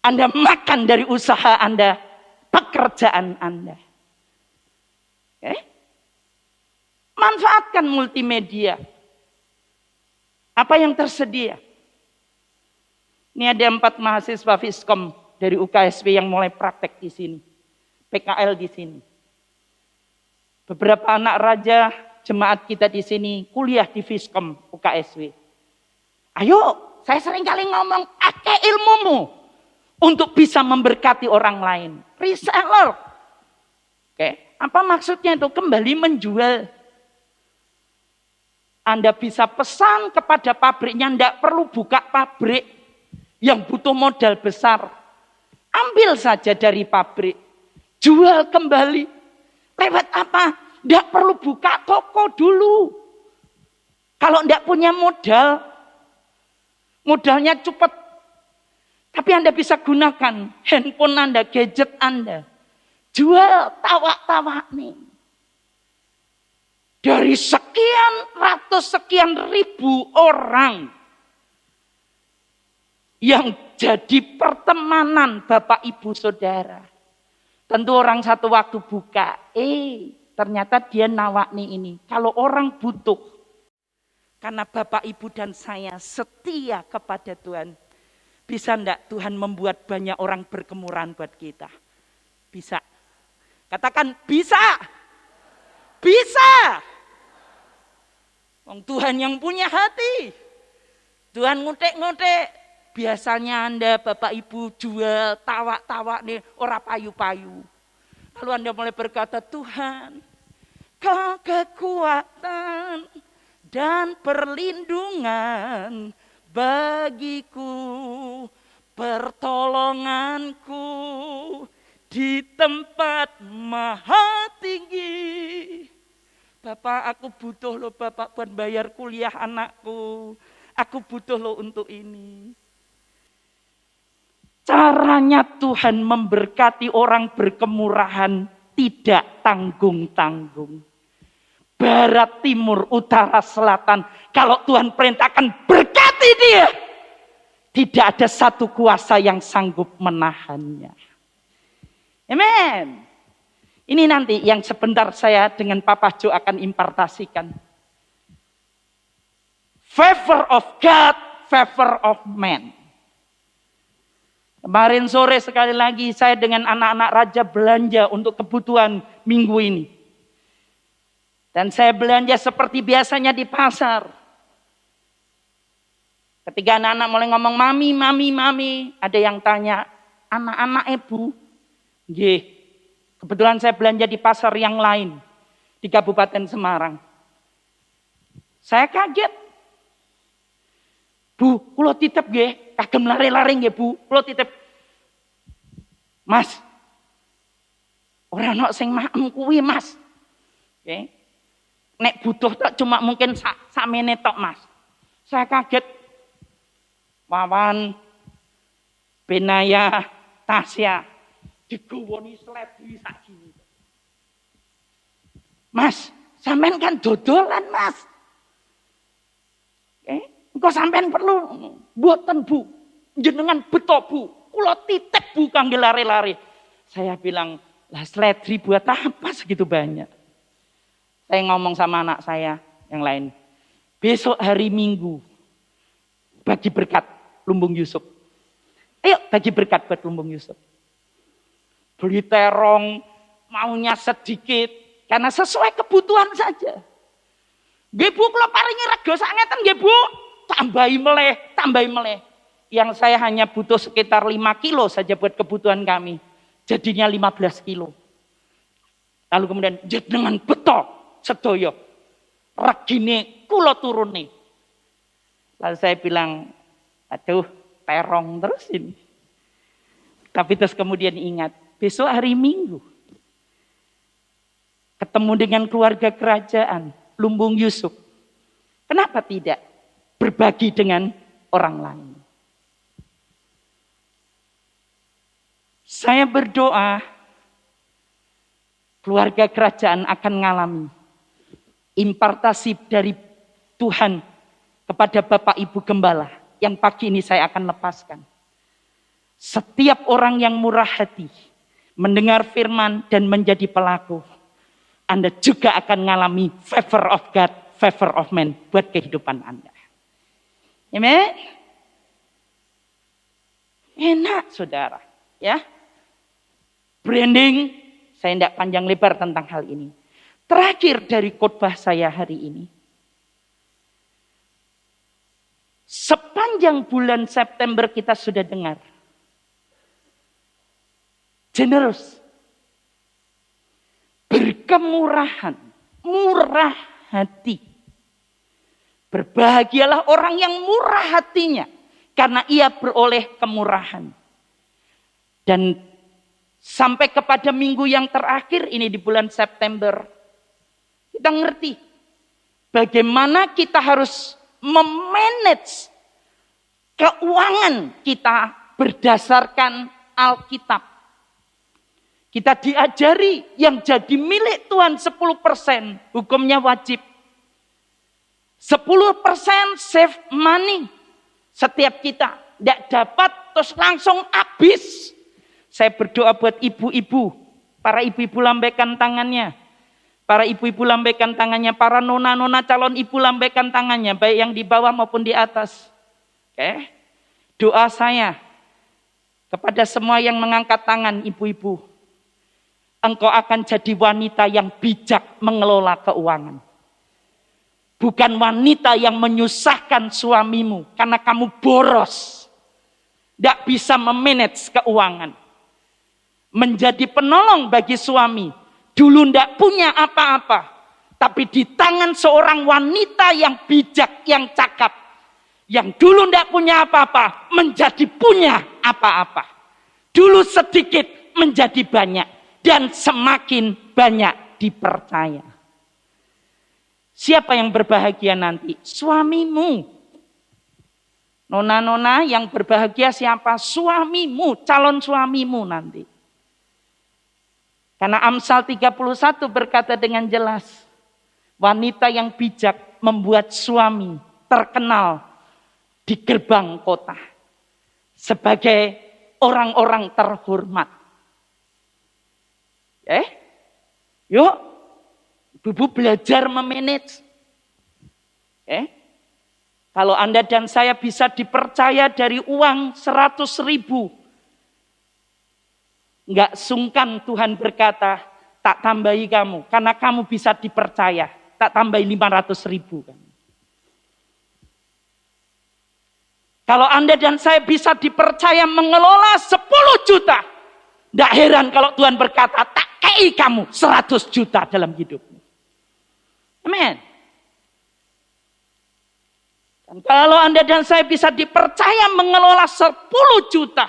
Anda makan dari usaha Anda. pekerjaan Anda. Oke? Manfaatkan multimedia. Apa yang tersedia? Ini ada 4 mahasiswa Fiskom dari UKSW yang mulai praktek di sini. PKL di sini. Beberapa anak raja jemaat kita di sini kuliah di Fiskom UKSW. Ayo, saya sering kali ngomong, pakai ilmumu untuk bisa memberkati orang lain. Reseller. Oke, apa maksudnya itu? Kembali menjual. Anda bisa pesan kepada pabriknya, tidak perlu buka pabrik yang butuh modal besar. Ambil saja dari pabrik. Jual kembali. Lewat apa? Tidak perlu buka toko dulu. Kalau tidak punya modal, modalnya cepat. Tapi Anda bisa gunakan handphone Anda, gadget Anda. Jual tawak-tawak nih. Dari sekian ratus, sekian ribu orang yang jadi pertemanan Bapak Ibu Saudara. Tentu orang satu waktu buka, ternyata dia nawakni ini. Kalau orang butuh, karena Bapak Ibu dan saya setia kepada Tuhan, bisa enggak Tuhan membuat banyak orang berkemurahan buat kita? Bisa. Katakan bisa. Bisa. Tuhan yang punya hati. Tuhan ngutek-ngutek. Biasanya Anda Bapak Ibu jual tawak-tawak nih, ora payu-payu. Lalu Anda mulai berkata, Tuhan, Kau kekuatan dan perlindungan bagiku, pertolonganku di tempat maha tinggi. Bapak, aku butuh loh Bapak buat bayar kuliah anakku. Aku butuh loh untuk ini. Caranya Tuhan memberkati orang berkemurahan tidak tanggung-tanggung. Barat, timur, utara, selatan. Kalau Tuhan perintahkan berkati dia. Tidak ada satu kuasa yang sanggup menahannya. Amen. Ini nanti yang sebentar saya dengan Papa Jo akan impartasikan. Favor of God, favor of man. Kemarin sore sekali lagi saya dengan anak-anak raja belanja untuk kebutuhan minggu ini. Dan saya belanja seperti biasanya di pasar. Ketika anak-anak mulai ngomong, mami, mami, mami. Ada yang tanya, anak-anak ibu. Nggih, kebetulan saya belanja di pasar yang lain. Di Kabupaten Semarang. Saya kaget. Bu, kula titip nggih. Kagem lari-lari nggih Bu, kula titip. Mas. Ora ono sing maem kuwi, Mas. Oke. Nek butuh tok cuma mungkin sakmene tok, Mas. Saya kaget. Wawan, Benaya, Tasya digowoni sledri sak gini. Mas, sampean kan dodolan, Mas. Engko sampean perlu mboten Bu, jenengan beto Bu, kula titip Bu kangge lare-lare. Saya bilang, lah sledri buat apa segitu banyak? Saya ngomong sama anak saya yang lain, besok hari Minggu bagi berkat Lumbung Yusuf. Ayo bagi berkat buat Lumbung Yusuf. Beli terong, maunya sedikit, karena sesuai kebutuhan saja. Nggih Bu, kula paringi rego sak ngeten nggih Bu. Tambahi meleh. Yang saya hanya butuh sekitar 5 kilo saja buat kebutuhan kami. Jadinya 15 kilo. Lalu kemudian jenengan beto sedaya. Regine kula turune. Lalu saya bilang, aduh terong terus ini. Tapi terus kemudian ingat, besok hari Minggu. Ketemu dengan keluarga kerajaan, Lumbung Yusuf. Kenapa tidak berbagi dengan orang lain? Saya berdoa keluarga kerajaan akan mengalami impartasi dari Tuhan kepada Bapak Ibu Gembala yang pagi ini saya akan lepaskan. Setiap orang yang murah hati mendengar firman dan menjadi pelaku, Anda juga akan mengalami favor of God, favor of man buat kehidupan Anda. Amen. Enak saudara, ya. Branding, saya tidak panjang lebar tentang hal ini. Terakhir dari khotbah saya hari ini. Sepanjang bulan September kita sudah dengar. Generous. Berkemurahan. Murah hati. Berbahagialah orang yang murah hatinya. Karena ia beroleh kemurahan. Dan sampai kepada minggu yang terakhir ini di bulan September. Kita ngerti. Bagaimana kita harus memanage keuangan kita berdasarkan Alkitab. Kita diajari yang jadi milik Tuhan 10%, hukumnya wajib. 10% save money. Setiap kita tidak dapat terus langsung habis. Saya berdoa buat ibu-ibu, para ibu-ibu lambaikan tangannya. Para ibu-ibu lambaikan tangannya, para nona-nona calon ibu lambaikan tangannya, baik yang di bawah maupun di atas. Oke. Doa saya kepada semua yang mengangkat tangan ibu-ibu. Engkau akan jadi wanita yang bijak mengelola keuangan. Bukan wanita yang menyusahkan suamimu karena kamu boros. Tidak bisa memanage keuangan. Menjadi penolong bagi suami. Dulu tidak punya apa-apa. Tapi di tangan seorang wanita yang bijak, yang cakap. Yang dulu tidak punya apa-apa, menjadi punya apa-apa. Dulu sedikit, menjadi banyak. Dan semakin banyak dipercaya. Siapa yang berbahagia nanti? Suamimu. Nona-nona yang berbahagia siapa? Suamimu, calon suamimu nanti. Karena Amsal 31 berkata dengan jelas, wanita yang bijak membuat suami terkenal di gerbang kota sebagai orang-orang terhormat. Yuk, ibu belajar memanage. Kalau Anda dan saya bisa dipercaya dari uang 100.000, enggak sungkan Tuhan berkata, tak tambahi kamu. Karena kamu bisa dipercaya. Tak tambahi 500.000. Kalau Anda dan saya bisa dipercaya mengelola 10 juta. Tidak heran kalau Tuhan berkata, tak kei kamu 100 juta dalam hidupmu. Amin. Dan kalau Anda dan saya bisa dipercaya mengelola 10 juta.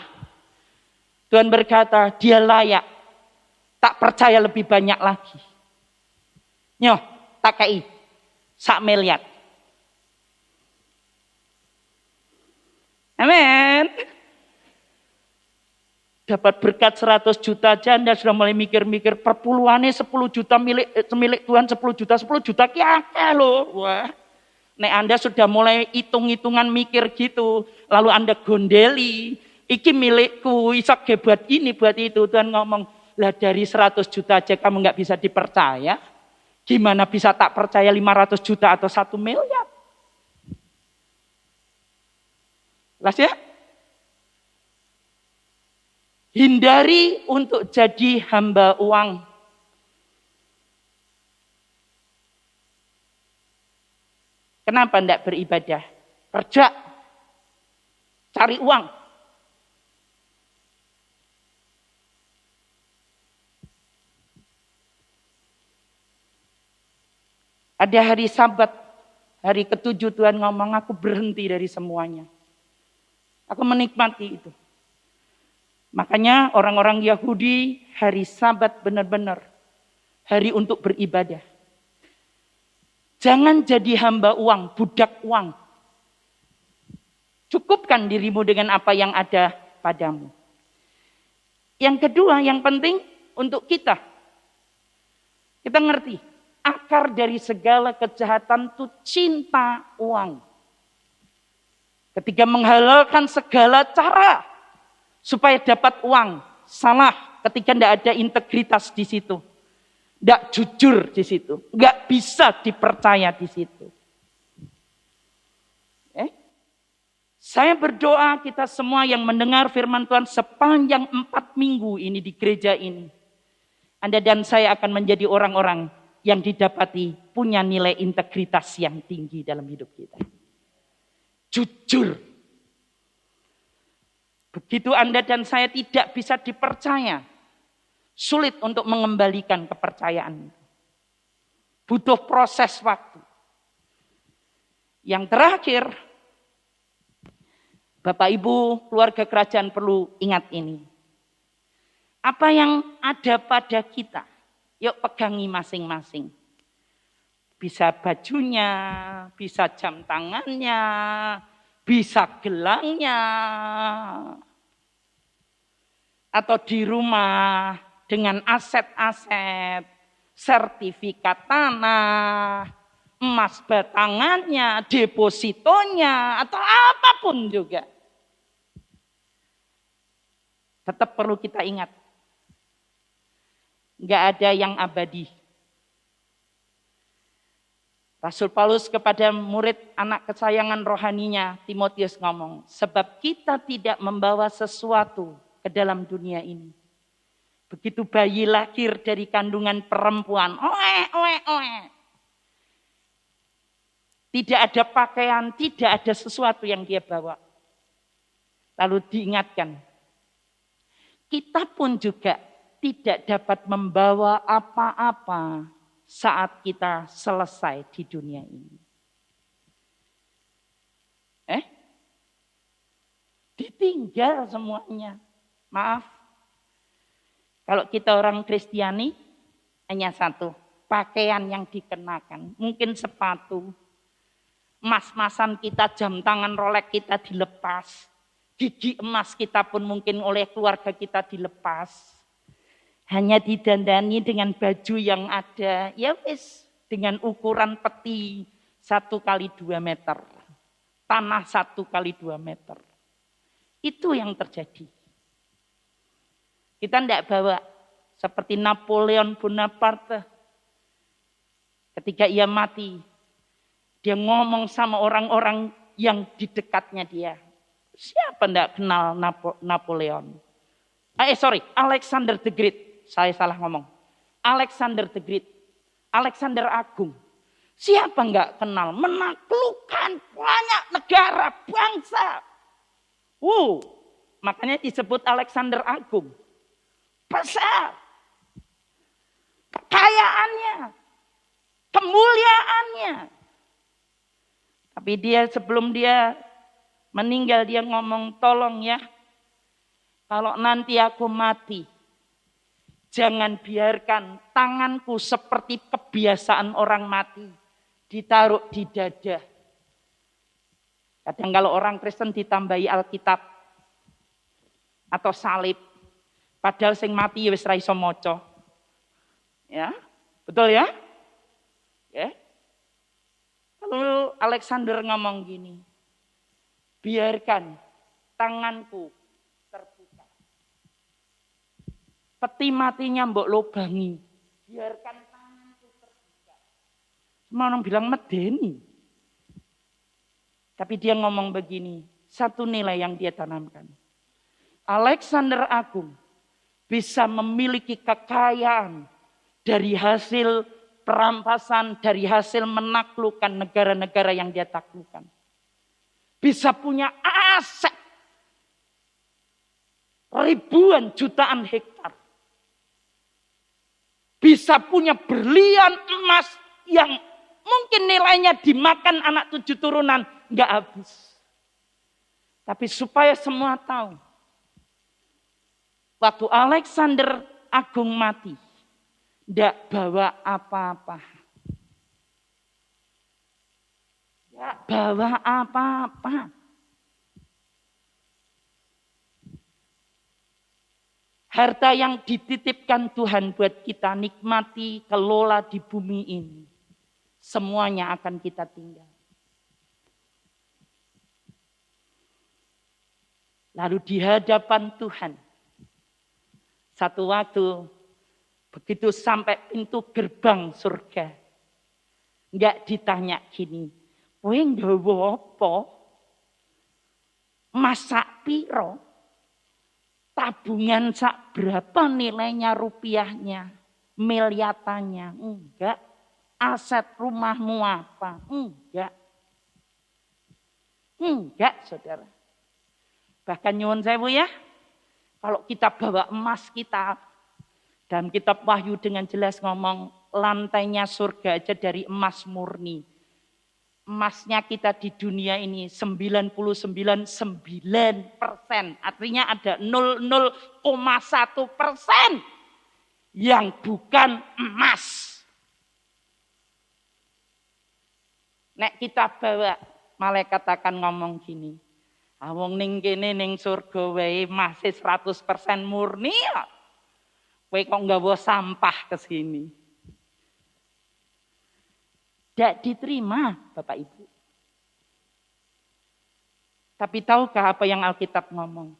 Tuhan berkata, dia layak. Tak percaya lebih banyak lagi. Nyoh, tak kei. 1 miliar. Amin. Dapat berkat 100 juta aja, Anda sudah mulai mikir-mikir, perpuluhannya 10 juta milik Tuhan, 10 juta kiake loh. Wah. Nek Anda sudah mulai hitung-hitungan mikir gitu, lalu Anda gondeli, iki milikku, isak buat ini, buat itu. Tuhan ngomong, lah dari 100 juta aja kamu gak bisa dipercaya. Gimana bisa tak percaya 500 juta atau 1 miliar? Jelas ya? Hindari untuk jadi hamba uang. Kenapa tidak beribadah? Kerja. Cari uang. Ada hari Sabat, hari ke-7 Tuhan ngomong, aku berhenti dari semuanya. Aku menikmati itu. Makanya orang-orang Yahudi hari Sabat benar-benar hari untuk beribadah. Jangan jadi hamba uang, budak uang. Cukupkan dirimu dengan apa yang ada padamu. Yang kedua, yang penting untuk kita. Kita ngerti. Akar dari segala kejahatan itu cinta uang. Ketika menghalalkan segala cara supaya dapat uang, salah ketika tidak ada integritas di situ. Tidak jujur di situ. Nggak bisa dipercaya di situ. Saya berdoa kita semua yang mendengar firman Tuhan sepanjang 4 minggu ini di gereja ini. Anda dan saya akan menjadi orang-orang yang didapati punya nilai integritas yang tinggi dalam hidup kita. Jujur. Begitu Anda dan saya tidak bisa dipercaya, sulit untuk mengembalikan kepercayaan. Butuh proses waktu. Yang terakhir, Bapak Ibu, keluarga kerajaan perlu ingat ini. Apa yang ada pada kita, yuk pegangi masing-masing. Bisa bajunya, bisa jam tangannya, bisa gelangnya. Atau di rumah dengan aset-aset, sertifikat tanah, emas batangannya, depositonya, atau apapun juga. Tetap perlu kita ingat, nggak ada yang abadi. Rasul Paulus kepada murid anak kesayangan rohaninya, Timotius ngomong, sebab kita tidak membawa sesuatu ke dalam dunia ini. Begitu bayi lahir dari kandungan perempuan, tidak ada pakaian, tidak ada sesuatu yang dia bawa. Lalu diingatkan, kita pun juga tidak dapat membawa apa-apa saat kita selesai di dunia ini. Ditinggal semuanya. Maaf. Kalau kita orang Kristiani, hanya satu. Pakaian yang dikenakan. Mungkin sepatu. Emas-emasan kita, jam tangan Rolex kita dilepas. Gigi emas kita pun mungkin oleh keluarga kita dilepas. Hanya didandani dengan baju yang ada, ya wis, dengan ukuran peti 1x2 meter. Tanah 1x2 meter. Itu yang terjadi. Kita tidak bawa seperti Napoleon Bonaparte. Ketika ia mati, dia ngomong sama orang-orang yang di dekatnya dia. Siapa tidak kenal Napoleon? Alexander the Great. Saya salah ngomong. Alexander the Great. Alexander Agung. Siapa nggak kenal? Menaklukkan banyak negara, bangsa. Makanya disebut Alexander Agung. Besar. Kekayaannya. Kemuliaannya. Tapi dia sebelum dia meninggal dia ngomong, tolong ya, kalau nanti aku mati, jangan biarkan tanganku seperti kebiasaan orang mati, ditaruh di dada. Kadang kalau orang Kristen ditambahi Alkitab atau salib, padahal sing mati ya wis ra iso maca. Ya, betul ya? Ya. Lalu Alexander ngomong gini, biarkan tanganku terbuka. Peti matinya mbok lobangi. Biarkan tanganku terbuka. Semua orang bilang medeni. Tapi dia ngomong begini, satu nilai yang dia tanamkan. Alexander Agung bisa memiliki kekayaan dari hasil perampasan, dari hasil menaklukkan negara-negara yang dia taklukkan. Bisa punya aset ribuan jutaan hektar. Bisa punya berlian emas yang mungkin nilainya dimakan anak 7 turunan nggak habis. Tapi supaya semua tahu, waktu Alexander Agung mati, nggak bawa apa-apa. Nggak bawa apa-apa. Harta yang dititipkan Tuhan buat kita nikmati, kelola di bumi ini. Semuanya akan kita tinggal. Lalu di hadapan Tuhan, Satu waktu, begitu sampai pintu gerbang surga, enggak ditanya gini, kowe nggawa apa? Masak piro? Tabungan sak berapa nilainya rupiahnya? Miliatannya? Enggak. Aset rumahmu apa? Enggak. Enggak, saudara. Bahkan nyuwun sewu ya, kalau kita bawa emas kita, dalam kitab Wahyu dengan jelas ngomong, lantainya surga aja dari emas murni. Emasnya kita di dunia ini 99,9%. Artinya ada 0,1% yang bukan emas. Nek kita bawa, malaikat akan ngomong gini, wong ning kene ning surga wae masih 100% murni ya. Kowe kok nggawa sampah ke sini. Tidak diterima, Bapak Ibu. Tapi tahukah apa yang Alkitab ngomong?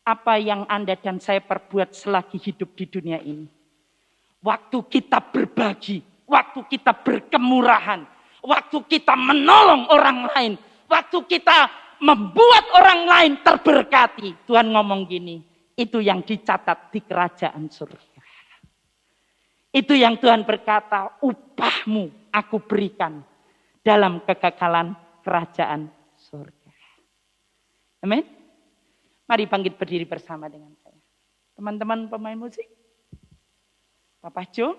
Apa yang Anda dan saya perbuat selagi hidup di dunia ini? Waktu kita berbagi, waktu kita berkemurahan, waktu kita menolong orang lain, waktu kita membuat orang lain terberkati. Tuhan ngomong gini, itu yang dicatat di kerajaan surga. Itu yang Tuhan berkata, upahmu aku berikan dalam kekekalan kerajaan surga. Amin. Mari bangkit berdiri bersama dengan saya. Teman-teman pemain musik. Papa Jo.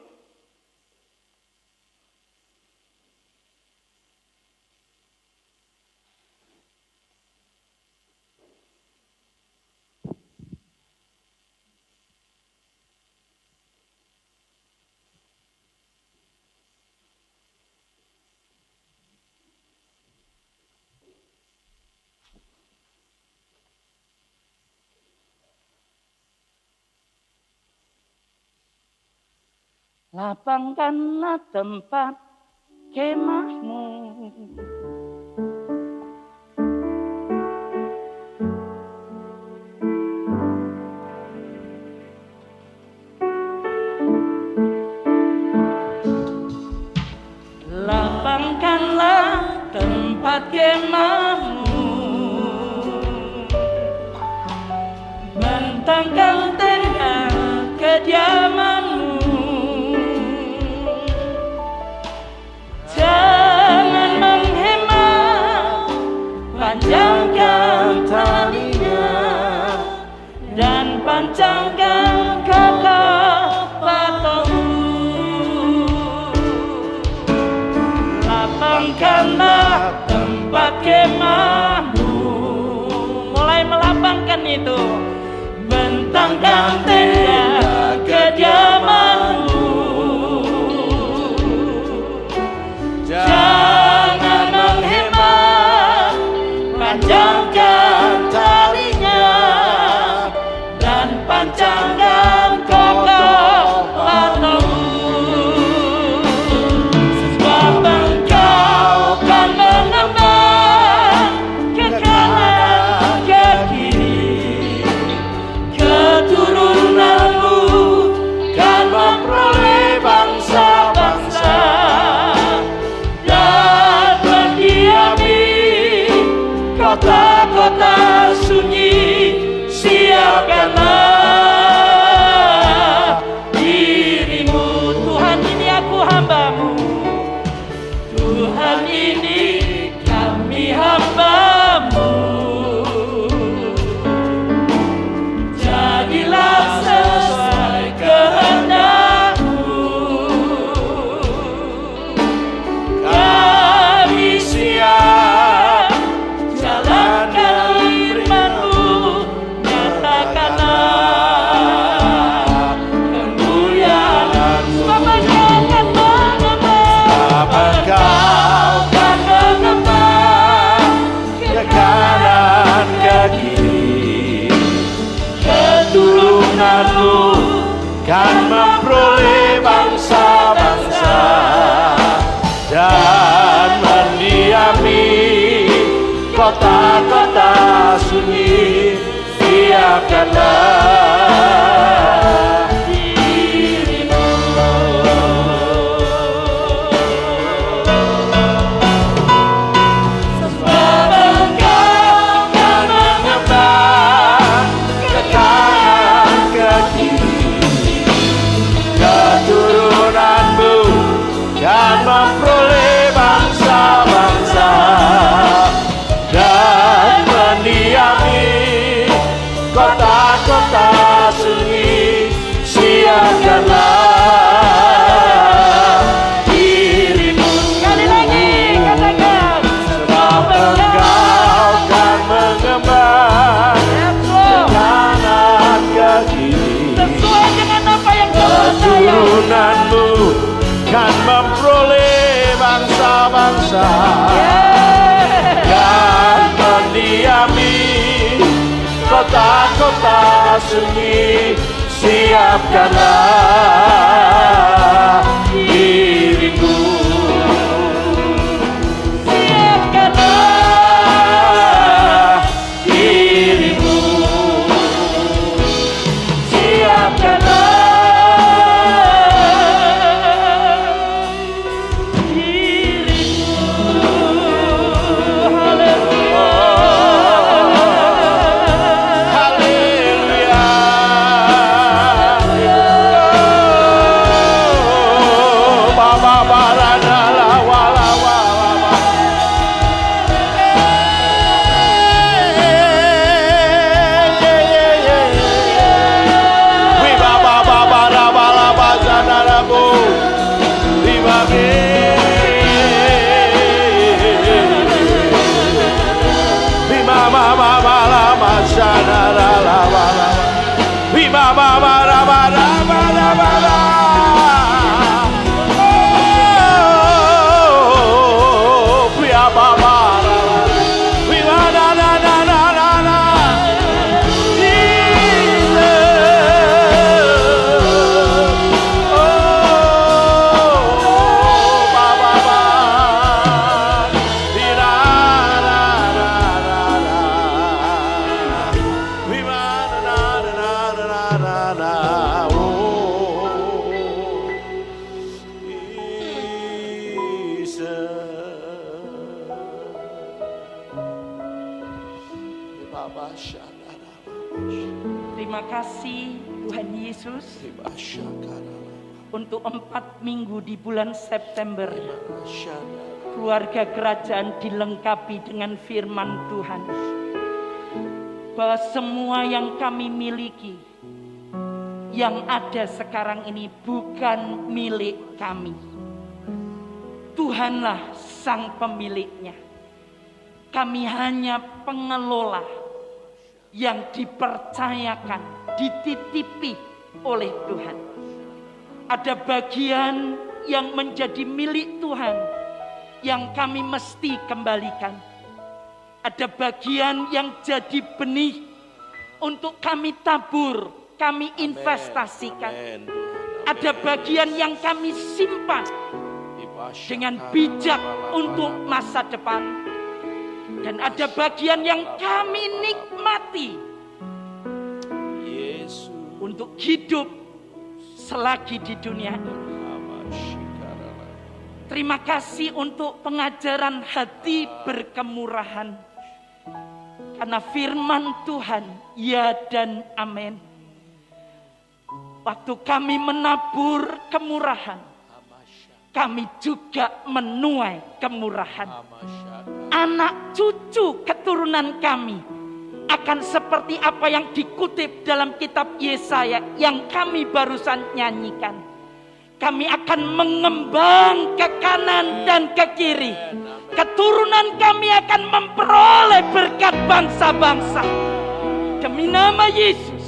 Lapangkanlah tempat kemahmu. Lapangkanlah tempat kemahmu. Bentangkan tenda kediamanmu. Jangan menghemat, panjangkan talinya dan panjangkan kokoh patungmu. Lapangkanlah tempat kemahmu. Mulai melapangkan itu. Bentangkan tenda kediamanmu. Jangan menghemat, panjangkan talinya dan panjangkan kokoh patungmu. Sebab engkau kan menembak ke kanan ke kiri, keturunanmu kan memperoleh bangsa-bangsa. Kota-kota sunyi, siapkanlah dirimu. Tuhan, ini aku hambamu. Tuhan, ini kami hambamu. Jadilah sesuai kehendak-Mu. Kami siap kan memperoleh bangsa-bangsa dan mendiami kota-kota sunyi. Siapkanlah keturunanmu kan memperoleh bangsa-bangsa dan mendiami kota-kota sunyi. Siapkanlah dirimu, siapkanlah dirimu, siapkanlah Terima kasih Tuhan Yesus untuk 4 minggu di bulan September. Keluarga kerajaan dilengkapi dengan firman Tuhan. Bahwa semua yang kami miliki, yang ada sekarang ini bukan milik kami. Tuhanlah sang pemiliknya. Kami hanya pengelola yang dipercayakan, dititipi oleh Tuhan. Ada bagian yang menjadi milik Tuhan yang kami mesti kembalikan. Ada bagian yang jadi benih untuk kami tabur, kami investasikan. Ada bagian yang kami simpan dengan bijak untuk masa depan. Dan ada bagian yang kami nikmati untuk hidup selagi di dunia ini. Terima kasih untuk pengajaran hati berkemurahan. Karena firman Tuhan, ya dan amin. Waktu kami menabur kemurahan, kami juga menuai kemurahan. Anak cucu keturunan kami akan seperti apa yang dikutip dalam kitab Yesaya yang kami barusan nyanyikan. Kami akan mengembang ke kanan dan ke kiri. Keturunan kami akan memperoleh berkat bangsa-bangsa. Demi nama Yesus.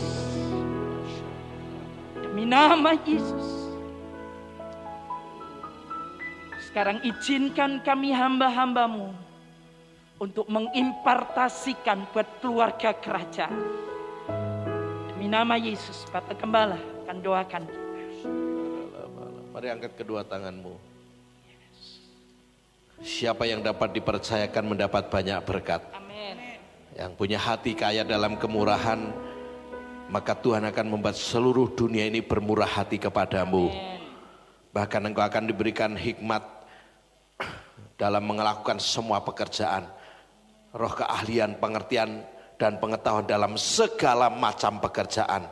Demi nama Yesus. Sekarang izinkan kami hamba-hambamu untuk mengimpartasikan buat keluarga kerajaan. Demi nama Yesus, Bapak Gembala akan doakan kita. Mari angkat kedua tanganmu. Siapa yang dapat dipercayakan mendapat banyak berkat. Amin. Yang punya hati kaya dalam kemurahan, maka Tuhan akan membuat seluruh dunia ini bermurah hati kepadamu. Amin. Bahkan engkau akan diberikan hikmat dalam melakukan semua pekerjaan. Roh keahlian, pengertian, dan pengetahuan dalam segala macam pekerjaan.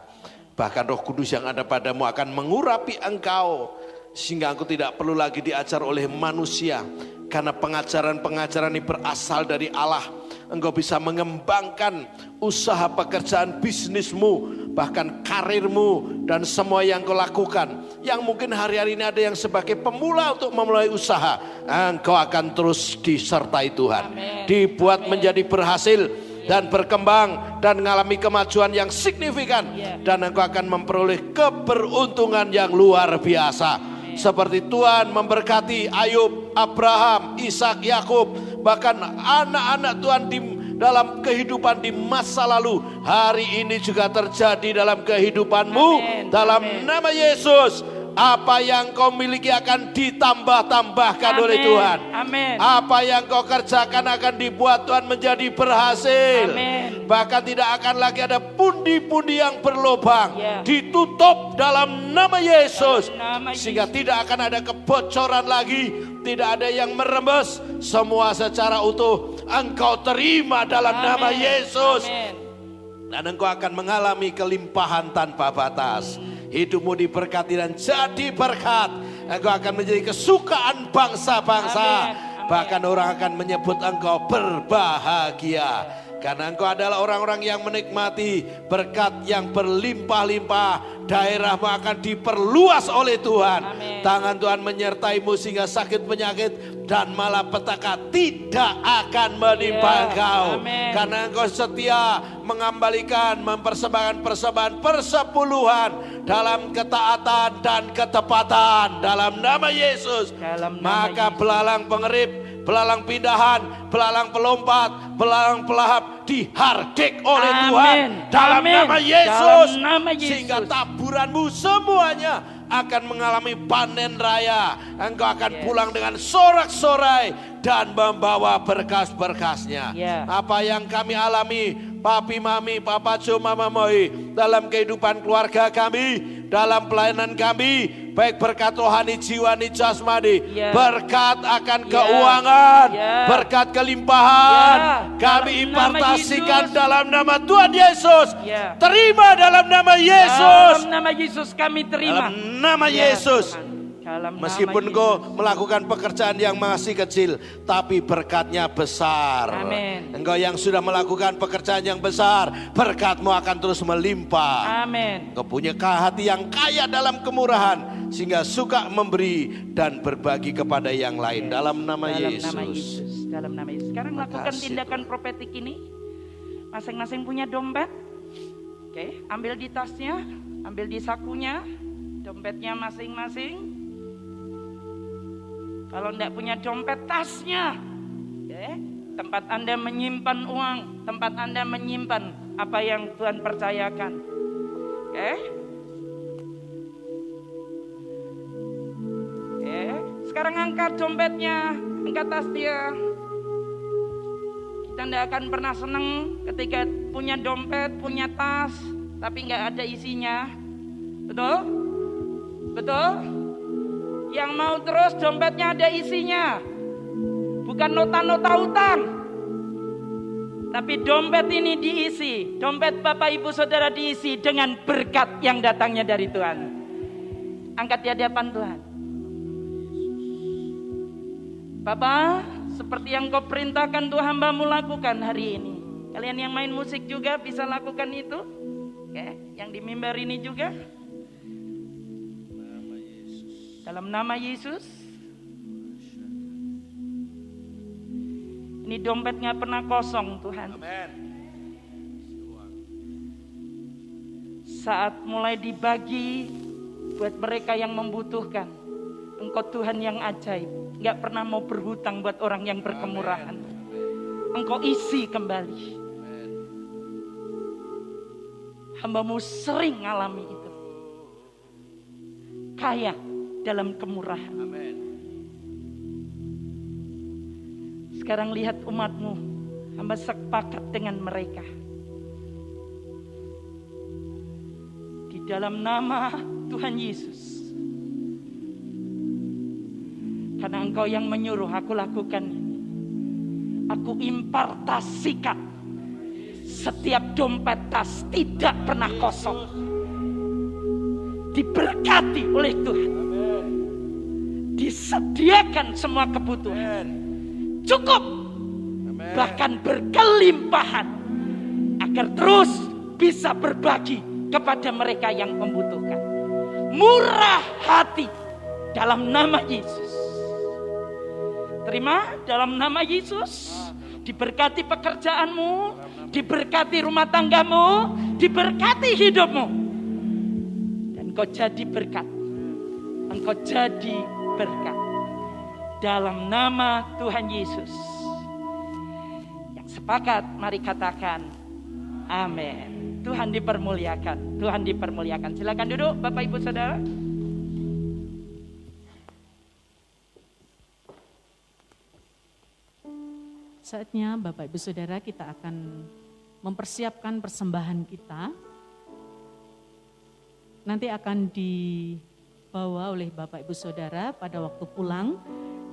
Bahkan Roh Kudus yang ada padamu akan mengurapi engkau, sehingga engkau tidak perlu lagi diajar oleh manusia. Karena pengajaran-pengajaran ini berasal dari Allah. Engkau bisa mengembangkan usaha pekerjaan bisnismu, bahkan karirmu, dan semua yang kau lakukan. Yang mungkin hari-hari ini ada yang sebagai pemula untuk memulai usaha, engkau akan terus disertai Tuhan. Amen. Dibuat Amen. menjadi berhasil. dan berkembang dan mengalami kemajuan yang signifikan. Dan engkau akan memperoleh keberuntungan yang luar biasa. Seperti Tuhan memberkati Ayub, Abraham, Ishak, Yakub, bahkan anak-anak Tuhan dalam kehidupan di masa lalu, hari ini juga terjadi dalam kehidupanmu. Dalam nama Yesus, apa yang kau miliki akan ditambah-tambahkan oleh Tuhan. Apa yang kau kerjakan akan dibuat Tuhan menjadi berhasil. Bahkan tidak akan lagi ada pundi-pundi yang berlubang. Ditutup dalam nama Yesus. Sehingga tidak akan ada kebocoran lagi. Tidak ada yang merembes. Semua secara utuh engkau terima dalam nama Yesus. Dan engkau akan mengalami kelimpahan tanpa batas. Hidupmu diberkati dan jadi berkat. Engkau akan menjadi kesukaan bangsa-bangsa. Bahkan orang akan menyebut engkau berbahagia. Karena engkau adalah orang-orang yang menikmati berkat yang berlimpah-limpah. Daerahmu akan diperluas oleh Tuhan. Tangan Tuhan menyertaimu sehingga sakit penyakit dan malapetaka tidak akan menimpa engkau. Karena engkau setia mengembalikan, mempersembahkan persembahan persepuluhan dalam ketaatan dan ketepatan dalam nama Yesus. Maka belalang pengerip, belalang pindahan, belalang pelompat, belalang pelahap dihardik oleh Tuhan dalam nama Yesus. Sehingga taburanmu semuanya akan mengalami panen raya. Engkau akan pulang dengan sorak-sorai dan membawa berkas-berkasnya. Apa yang kami alami, papi, mami, papa, jo, mama, moi, dalam kehidupan keluarga kami, dalam pelayanan kami, baik berkat rohani, jiwani, jasmani, berkat akan keuangan, berkat kelimpahan, kami impartasikan dalam nama Tuhan Yesus. Terima dalam nama Yesus. Dalam nama Yesus kami terima. Dalam nama Yesus. Meskipun kau melakukan pekerjaan yang masih kecil, tapi berkatnya besar. Engkau yang sudah melakukan pekerjaan yang besar, berkatmu akan terus melimpah. Engkau punya hati yang kaya dalam kemurahan, sehingga suka memberi dan berbagi kepada yang lain. Dalam nama Yesus. Dalam nama Yesus. Sekarang lakukan tindakan profetik ini. Masing-masing punya dompet. Oke, ambil di tasnya, ambil di sakunya, dompetnya masing-masing. Kalau tidak punya dompet, tasnya. Tempat Anda menyimpan uang, tempat Anda menyimpan apa yang Tuhan percayakan. Sekarang angkat dompetnya, angkat tasnya. Kita tidak akan pernah senang ketika punya dompet, punya tas, tapi nggak ada isinya. Betul? Betul? Yang mau terus dompetnya ada isinya. Bukan nota-nota utang. Tapi dompet ini diisi. Dompet Bapak Ibu Saudara diisi dengan berkat yang datangnya dari Tuhan. Angkat di hadapan Tuhan. Bapak, seperti yang kau perintahkan Tuhan hamba-Mu lakukan hari ini. Kalian yang main musik juga bisa lakukan itu. Yang di mimbar ini juga. Dalam nama Yesus. Ini dompet gak pernah kosong Tuhan. Saat mulai dibagi buat mereka yang membutuhkan, Engkau Tuhan yang ajaib. Gak pernah mau berhutang buat orang yang berkemurahan. Engkau isi kembali. Hamba-Mu sering ngalami itu. Kaya dalam kemurahan. Sekarang lihat umat-Mu, hamba sepakat dengan mereka. Di dalam nama Tuhan Yesus. Karena Engkau yang menyuruh aku lakukan ini. Aku impartasikan setiap dompet tas tidak pernah kosong. Diberkati oleh Tuhan. Disediakan semua kebutuhan. Cukup. Bahkan berkelimpahan. Agar terus bisa berbagi kepada mereka yang membutuhkan. Murah hati dalam nama Yesus. Terima dalam nama Yesus. Diberkati pekerjaanmu, diberkati rumah tanggamu, diberkati hidupmu. Dan engkau jadi berkat. Engkau jadi berkat. Dalam nama Tuhan Yesus. Yang sepakat, mari katakan amin. Tuhan dipermuliakan. Tuhan dipermuliakan. Silakan duduk Bapak Ibu Saudara. Saatnya Bapak Ibu Saudara kita akan mempersiapkan persembahan kita. Nanti akan dibawa oleh Bapak Ibu Saudara pada waktu pulang.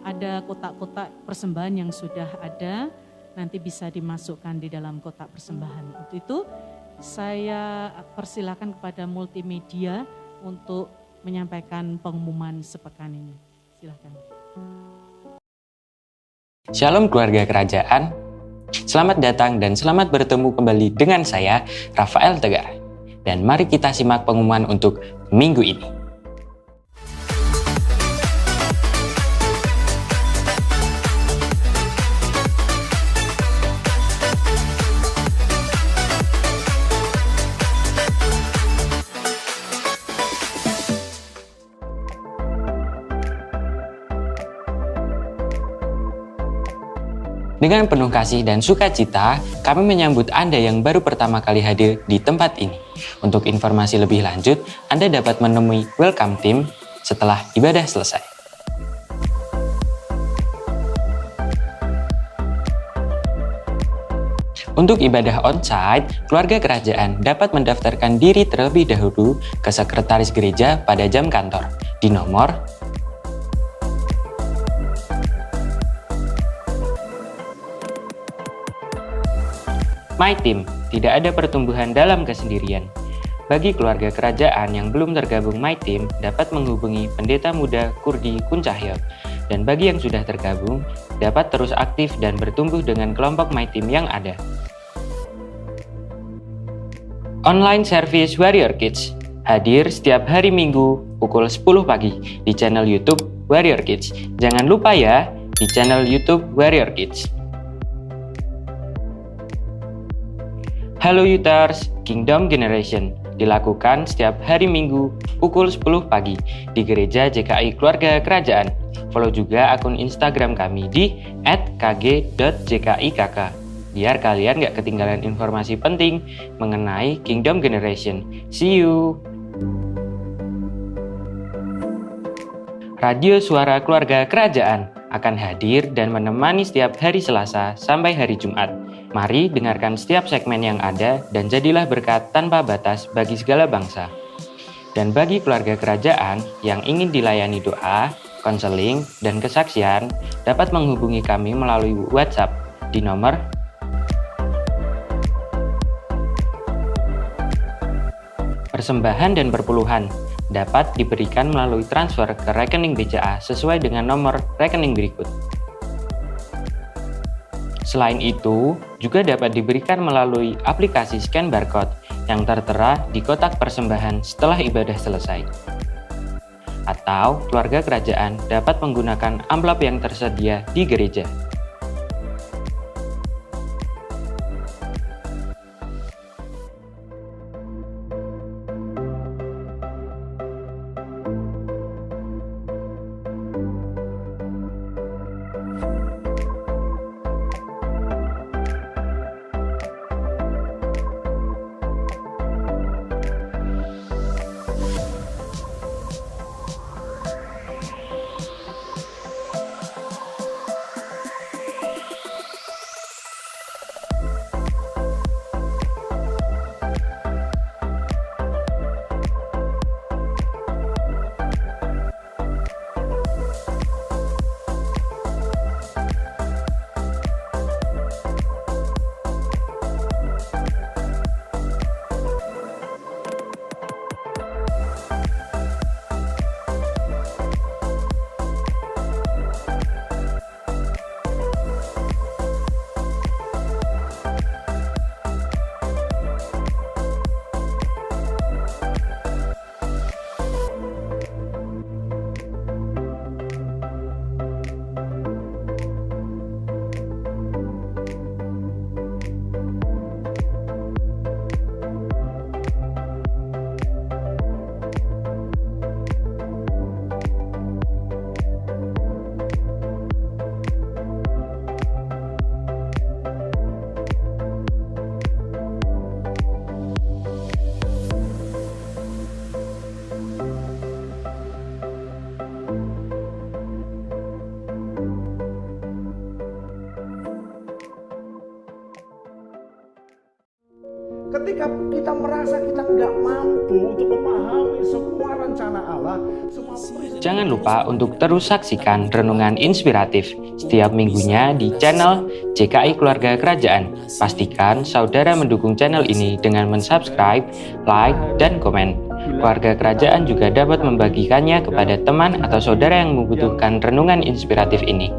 Ada kotak-kotak persembahan yang sudah ada, nanti bisa dimasukkan di dalam kotak persembahan. Untuk itu saya persilakan kepada multimedia untuk menyampaikan pengumuman sepekan ini. Silakan. Shalom keluarga kerajaan, selamat datang dan selamat bertemu kembali dengan saya, Rafael Tegar. Dan mari kita simak pengumuman untuk minggu ini. Dengan penuh kasih dan sukacita, kami menyambut Anda yang baru pertama kali hadir di tempat ini. Untuk informasi lebih lanjut, Anda dapat menemui welcome team setelah ibadah selesai. Untuk ibadah on-site, keluarga kerajaan dapat mendaftarkan diri terlebih dahulu ke sekretaris gereja pada jam kantor di nomor 'My Team', tidak ada pertumbuhan dalam kesendirian. Bagi keluarga kerajaan yang belum tergabung My Team, dapat menghubungi Pendeta Muda Kurdi Kuncahyo. Dan bagi yang sudah tergabung, dapat terus aktif dan bertumbuh dengan kelompok My Team yang ada. Online Service Warrior Kids hadir setiap hari Minggu pukul 10 pagi di channel YouTube Warrior Kids. Jangan lupa ya, di channel YouTube Warrior Kids. Halo Youthers, Kingdom Generation dilakukan setiap hari Minggu pukul 10 pagi di Gereja JKI Keluarga Kerajaan. Follow juga akun Instagram kami di @kg.jkikk biar kalian gak ketinggalan informasi penting mengenai Kingdom Generation. See you! Radio Suara Keluarga Kerajaan akan hadir dan menemani setiap hari Selasa sampai hari Jumat. Mari dengarkan setiap segmen yang ada dan jadilah berkat tanpa batas bagi segala bangsa. Dan bagi keluarga kerajaan yang ingin dilayani doa, konseling, dan kesaksian, dapat menghubungi kami melalui WhatsApp di nomor 'Persembahan dan perpuluhan' dapat diberikan melalui transfer ke rekening BCA sesuai dengan nomor rekening berikut. Selain itu, juga dapat diberikan melalui aplikasi scan barcode yang tertera di kotak persembahan setelah ibadah selesai. Atau keluarga kerajaan dapat menggunakan amplop yang tersedia di gereja. ketika kita merasa kita nggak mampu untuk memahami semua rencana Allah, semua Jangan lupa untuk terus saksikan renungan inspiratif setiap minggunya di channel JKI Keluarga Kerajaan. Pastikan saudara mendukung channel ini dengan mensubscribe, like, dan komen. Keluarga Kerajaan juga dapat membagikannya kepada teman atau saudara yang membutuhkan renungan inspiratif ini.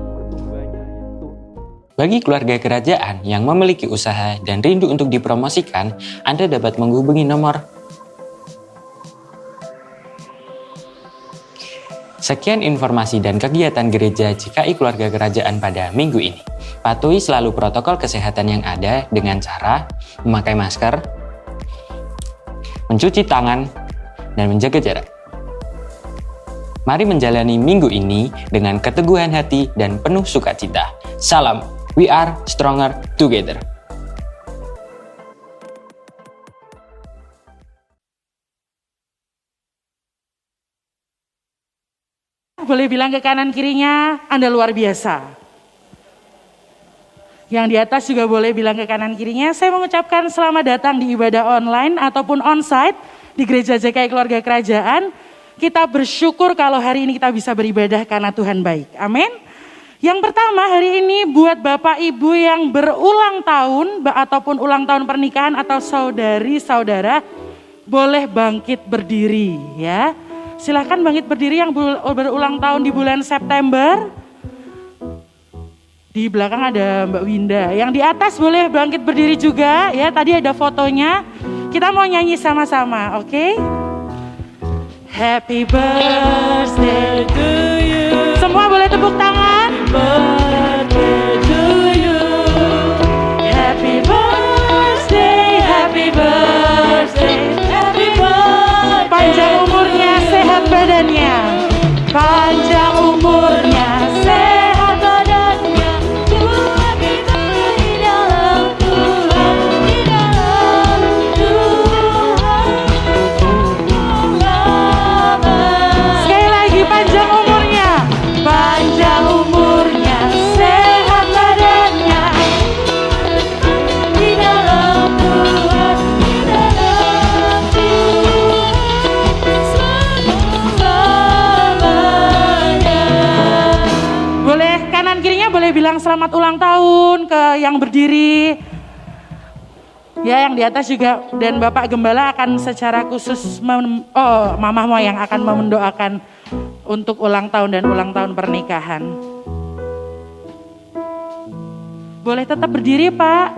Bagi keluarga kerajaan yang memiliki usaha dan rindu untuk dipromosikan, Anda dapat menghubungi nomor. Sekian informasi dan kegiatan gereja JKI Keluarga Kerajaan pada minggu ini. Patuhi selalu protokol kesehatan yang ada dengan cara memakai masker, mencuci tangan, dan menjaga jarak. Mari menjalani minggu ini dengan keteguhan hati dan penuh sukacita. Salam, we are stronger together. Boleh bilang ke kanan kirinya, Anda luar biasa. Yang di atas juga boleh bilang ke kanan kirinya, saya mengucapkan selamat datang di ibadah online ataupun onsite di Gereja JKI Keluarga Kerajaan. Kita bersyukur kalau hari ini kita bisa beribadah karena Tuhan baik. Amin. Yang pertama hari ini buat Bapak Ibu yang berulang tahun ataupun ulang tahun pernikahan atau saudari-saudara, boleh bangkit berdiri ya. Silahkan bangkit berdiri yang berulang tahun di bulan September. Di belakang ada Mbak Winda. Yang di atas boleh bangkit berdiri juga ya. Tadi ada fotonya. Kita mau nyanyi sama-sama, oke? Happy birthday to you. Semua boleh tepuk tangan. Birthday to you. Happy birthday, happy birthday, happy birthday. Panjang umurnya, sehat badannya. Panjang umurnya, sehat badannya. Tuhan kita di dalam Tuhan, di dalam Tuhan. Sekali lagi, panjang umurnya. Panjang umurnya, sehat badannya. Di dalam Tuhan, di dalam Tuhan. Selamanya. Boleh kanan kirinya boleh bilang selamat ulang tahun ke yang berdiri. Ya, yang di atas juga, dan Bapak Gembala akan secara khusus Mama Mo yang akan mendoakan untuk ulang tahun dan ulang tahun pernikahan. Boleh tetap berdiri Pak.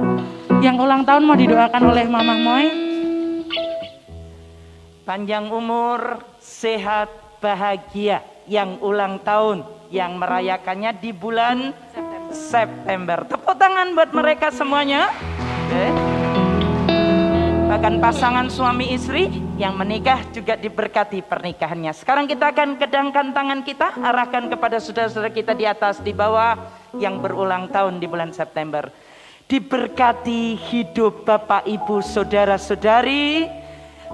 Yang ulang tahun mau didoakan oleh Mama Moy. Panjang umur, sehat, bahagia. Yang ulang tahun, yang merayakannya di bulan September. Tepuk tangan buat mereka semuanya. Oke. Bahkan pasangan suami istri yang menikah juga diberkati pernikahannya. Sekarang kita akan kedangkan tangan kita, arahkan kepada saudara-saudara kita di atas, di bawah yang berulang tahun di bulan September. Diberkati hidup Bapak, Ibu, saudara-saudari.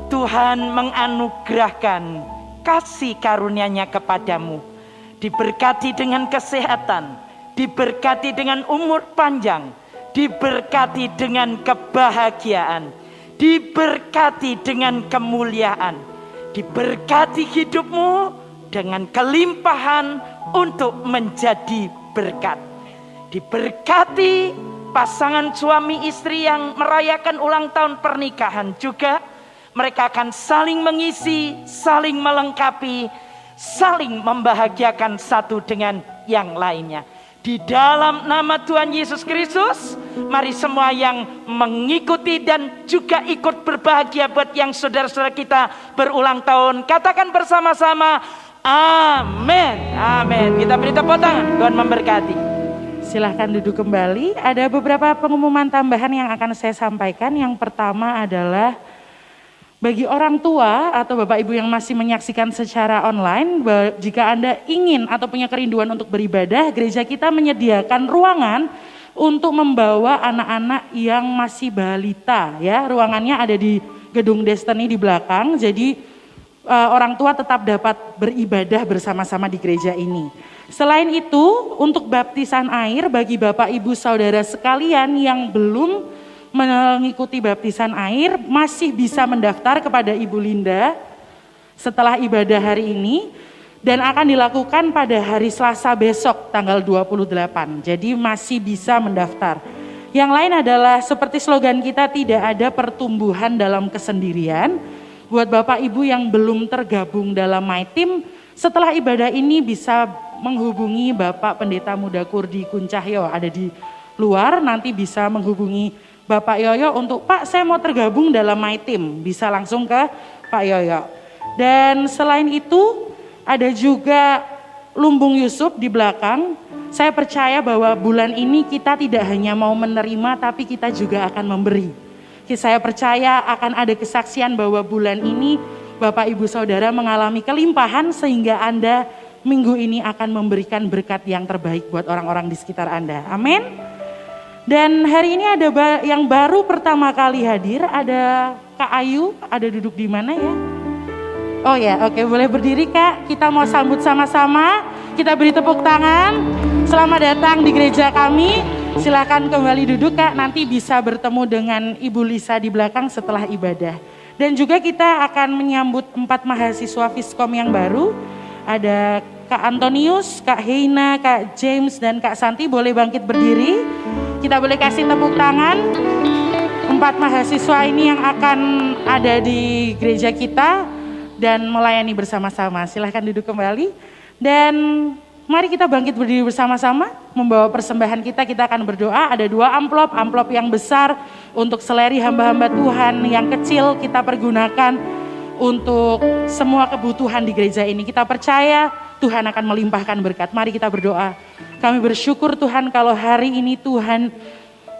Tuhan menganugerahkan kasih karunia-Nya kepadamu. Diberkati dengan kesehatan, diberkati dengan umur panjang, diberkati dengan kebahagiaan, diberkati dengan kemuliaan, diberkati hidupmu dengan kelimpahan untuk menjadi berkat. Diberkati pasangan suami istri yang merayakan ulang tahun pernikahan juga. Mereka akan saling mengisi, saling melengkapi, saling membahagiakan satu dengan yang lainnya. Di dalam nama Tuhan Yesus Kristus, mari semua yang mengikuti dan juga ikut berbahagia buat yang saudara-saudara kita berulang tahun, katakan bersama-sama, amin, amin. Kita beri tepuk tangan, Tuhan memberkati. Silahkan duduk kembali. Ada beberapa pengumuman tambahan yang akan saya sampaikan. Yang pertama adalah bagi orang tua atau Bapak Ibu yang masih menyaksikan secara online, jika Anda ingin atau punya kerinduan untuk beribadah, gereja kita menyediakan ruangan untuk membawa anak-anak yang masih balita ya. Ruangannya ada di Gedung Destiny di belakang. Jadi orang tua tetap dapat beribadah bersama-sama di gereja ini. Selain itu, untuk baptisan air bagi Bapak Ibu Saudara sekalian yang belum mengikuti baptisan air masih bisa mendaftar kepada Ibu Linda setelah ibadah hari ini dan akan dilakukan pada hari Selasa besok tanggal 28. Jadi masih bisa mendaftar. Yang lain adalah seperti slogan kita, tidak ada pertumbuhan dalam kesendirian. Buat Bapak Ibu yang belum tergabung dalam My Team, setelah ibadah ini bisa menghubungi Bapak Pendeta Muda Kurdi Kuncahyo, ada di luar, nanti bisa menghubungi Bapak Yoyo untuk, Pak saya mau tergabung dalam My Team, bisa langsung ke Pak Yoyo. Dan selain itu ada juga Lumbung Yusuf di belakang. Saya percaya bahwa bulan ini kita tidak hanya mau menerima, tapi kita juga akan memberi. Saya percaya akan ada kesaksian bahwa bulan ini Bapak Ibu Saudara mengalami kelimpahan sehingga Anda minggu ini akan memberikan berkat yang terbaik buat orang-orang di sekitar Anda. Amin. Dan hari ini ada yang baru pertama kali hadir, ada Kak Ayu, ada duduk di mana ya? Oh ya, oke, boleh berdiri Kak. Kita mau sambut sama-sama. Kita beri tepuk tangan. Selamat datang di gereja kami. Silakan kembali duduk Kak. Nanti bisa bertemu dengan Ibu Lisa di belakang setelah ibadah. Dan juga kita akan menyambut 4 mahasiswa Fiskom yang baru. Ada Kak Antonius, Kak Heina, Kak James, dan Kak Santi. Boleh bangkit berdiri. Kita boleh kasih tepuk tangan. 4 mahasiswa ini yang akan ada di gereja kita dan melayani bersama-sama. Silahkan duduk kembali. Dan mari kita bangkit berdiri bersama-sama, membawa persembahan kita akan berdoa. Ada 2 amplop yang besar untuk seleri hamba-hamba Tuhan, yang kecil kita pergunakan untuk semua kebutuhan di gereja ini. Kita percaya Tuhan akan melimpahkan berkat. Mari kita berdoa. Kami bersyukur Tuhan kalau hari ini Tuhan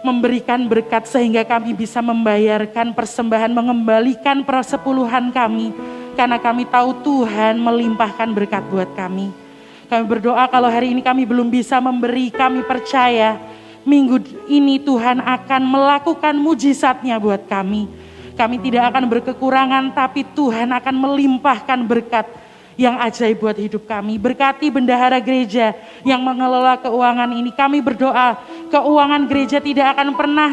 memberikan berkat sehingga kami bisa membayarkan persembahan, mengembalikan persepuluhan kami. Karena kami tahu Tuhan melimpahkan berkat buat kami. Kami berdoa kalau hari ini kami belum bisa memberi, kami percaya minggu ini Tuhan akan melakukan mujizatnya buat kami. Kami tidak akan berkekurangan, tapi Tuhan akan melimpahkan berkat yang ajaib buat hidup kami. Berkati bendahara gereja yang mengelola keuangan ini. Kami berdoa keuangan gereja tidak akan pernah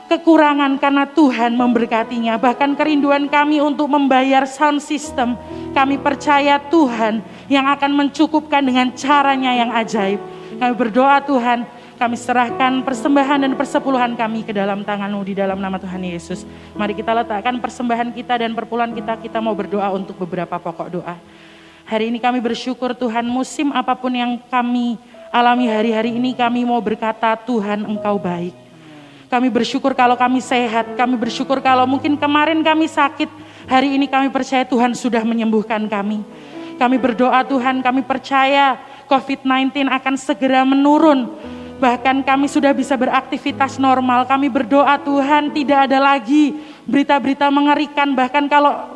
kekurangan karena Tuhan memberkatinya. Bahkan kerinduan kami untuk membayar sound system, kami percaya Tuhan yang akan mencukupkan dengan caranya yang ajaib. Kami berdoa Tuhan, kami serahkan persembahan dan persepuluhan kami ke dalam tangan-Mu di dalam nama Tuhan Yesus. Mari kita letakkan persembahan kita dan perpuluhan kita mau berdoa untuk beberapa pokok doa. Hari ini kami bersyukur Tuhan, musim apapun yang kami alami hari-hari ini, kami mau berkata Tuhan Engkau baik. Kami bersyukur kalau kami sehat, kami bersyukur kalau mungkin kemarin kami sakit, hari ini kami percaya Tuhan sudah menyembuhkan kami. Kami berdoa Tuhan, kami percaya COVID-19 akan segera menurun. Bahkan kami sudah bisa beraktivitas normal. Kami berdoa Tuhan tidak ada lagi berita-berita mengerikan. Bahkan kalau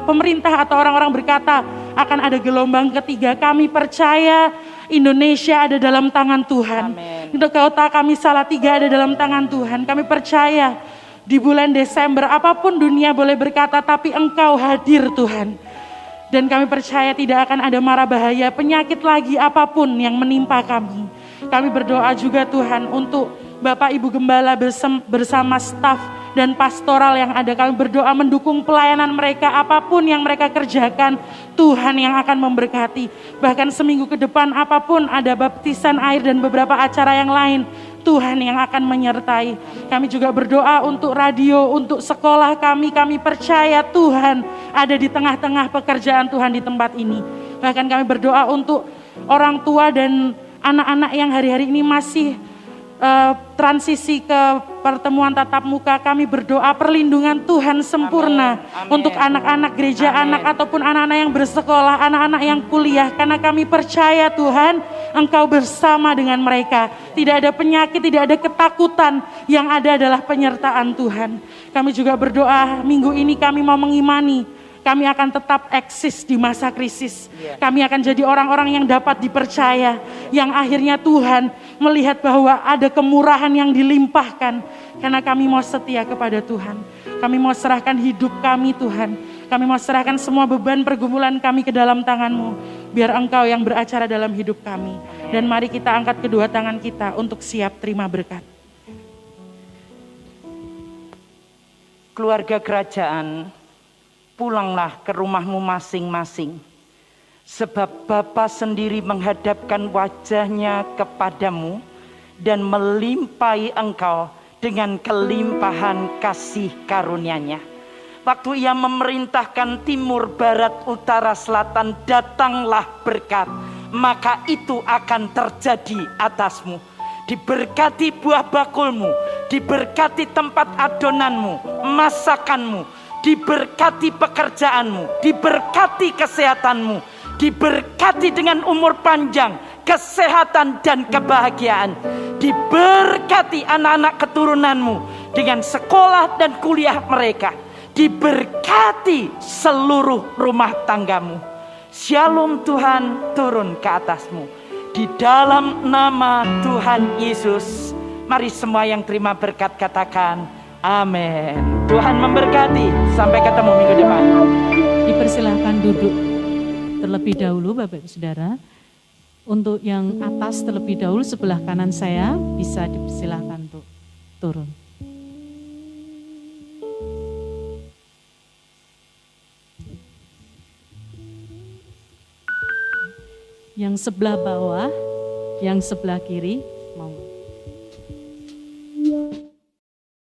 pemerintah atau orang-orang berkata akan ada gelombang ketiga, kami percaya Indonesia ada dalam tangan Tuhan. Untuk kota kami Salatiga ada dalam tangan Tuhan. Kami percaya di bulan Desember apapun dunia boleh berkata, tapi Engkau hadir Tuhan. Dan kami percaya tidak akan ada mara bahaya, penyakit lagi apapun yang menimpa kami. Kami berdoa juga Tuhan untuk Bapak Ibu Gembala bersama staf dan pastoral yang ada. Kami berdoa mendukung pelayanan mereka, apapun yang mereka kerjakan, Tuhan yang akan memberkati. Bahkan seminggu ke depan apapun ada baptisan air dan beberapa acara yang lain, Tuhan yang akan menyertai. Kami juga berdoa untuk radio, untuk sekolah kami. Kami percaya Tuhan ada di tengah-tengah pekerjaan Tuhan di tempat ini. Bahkan kami berdoa untuk orang tua dan anak-anak yang hari-hari ini masih transisi ke pertemuan tatap muka. Kami berdoa perlindungan Tuhan sempurna untuk anak-anak gereja, anak ataupun anak-anak yang bersekolah, anak-anak yang kuliah. Karena kami percaya Tuhan, Engkau bersama dengan mereka. Tidak ada penyakit, tidak ada ketakutan, yang ada adalah penyertaan Tuhan. Kami juga berdoa minggu ini kami mau mengimani, kami akan tetap eksis di masa krisis. Kami akan jadi orang-orang yang dapat dipercaya, yang akhirnya Tuhan melihat bahwa ada kemurahan yang dilimpahkan. Karena kami mau setia kepada Tuhan. Kami mau serahkan hidup kami Tuhan. Kami mau serahkan semua beban pergumulan kami ke dalam tangan-Mu. Biar Engkau yang beracara dalam hidup kami. Dan mari kita angkat kedua tangan kita untuk siap terima berkat. Keluarga kerajaan, pulanglah ke rumahmu masing-masing. Sebab Bapa sendiri menghadapkan wajahnya kepadamu dan melimpahi engkau dengan kelimpahan kasih karunia-Nya. Waktu Ia memerintahkan timur, barat, utara, selatan, datanglah berkat, maka itu akan terjadi atasmu. Diberkati buah bakulmu, diberkati tempat adonanmu, masakanmu, diberkati pekerjaanmu, diberkati kesehatanmu, diberkati dengan umur panjang, kesehatan dan kebahagiaan. Diberkati anak-anak keturunanmu dengan sekolah dan kuliah mereka. Diberkati seluruh rumah tanggamu. Shalom Tuhan turun ke atasmu. Di dalam nama Tuhan Yesus, mari semua yang terima berkat katakan amin. Tuhan memberkati. Sampai ketemu minggu depan. Dipersilahkan duduk terlebih dahulu Bapak Ibu Saudara. Untuk yang atas terlebih dahulu sebelah kanan saya bisa dipersilahkan untuk turun. Yang sebelah bawah, yang sebelah kiri, mau.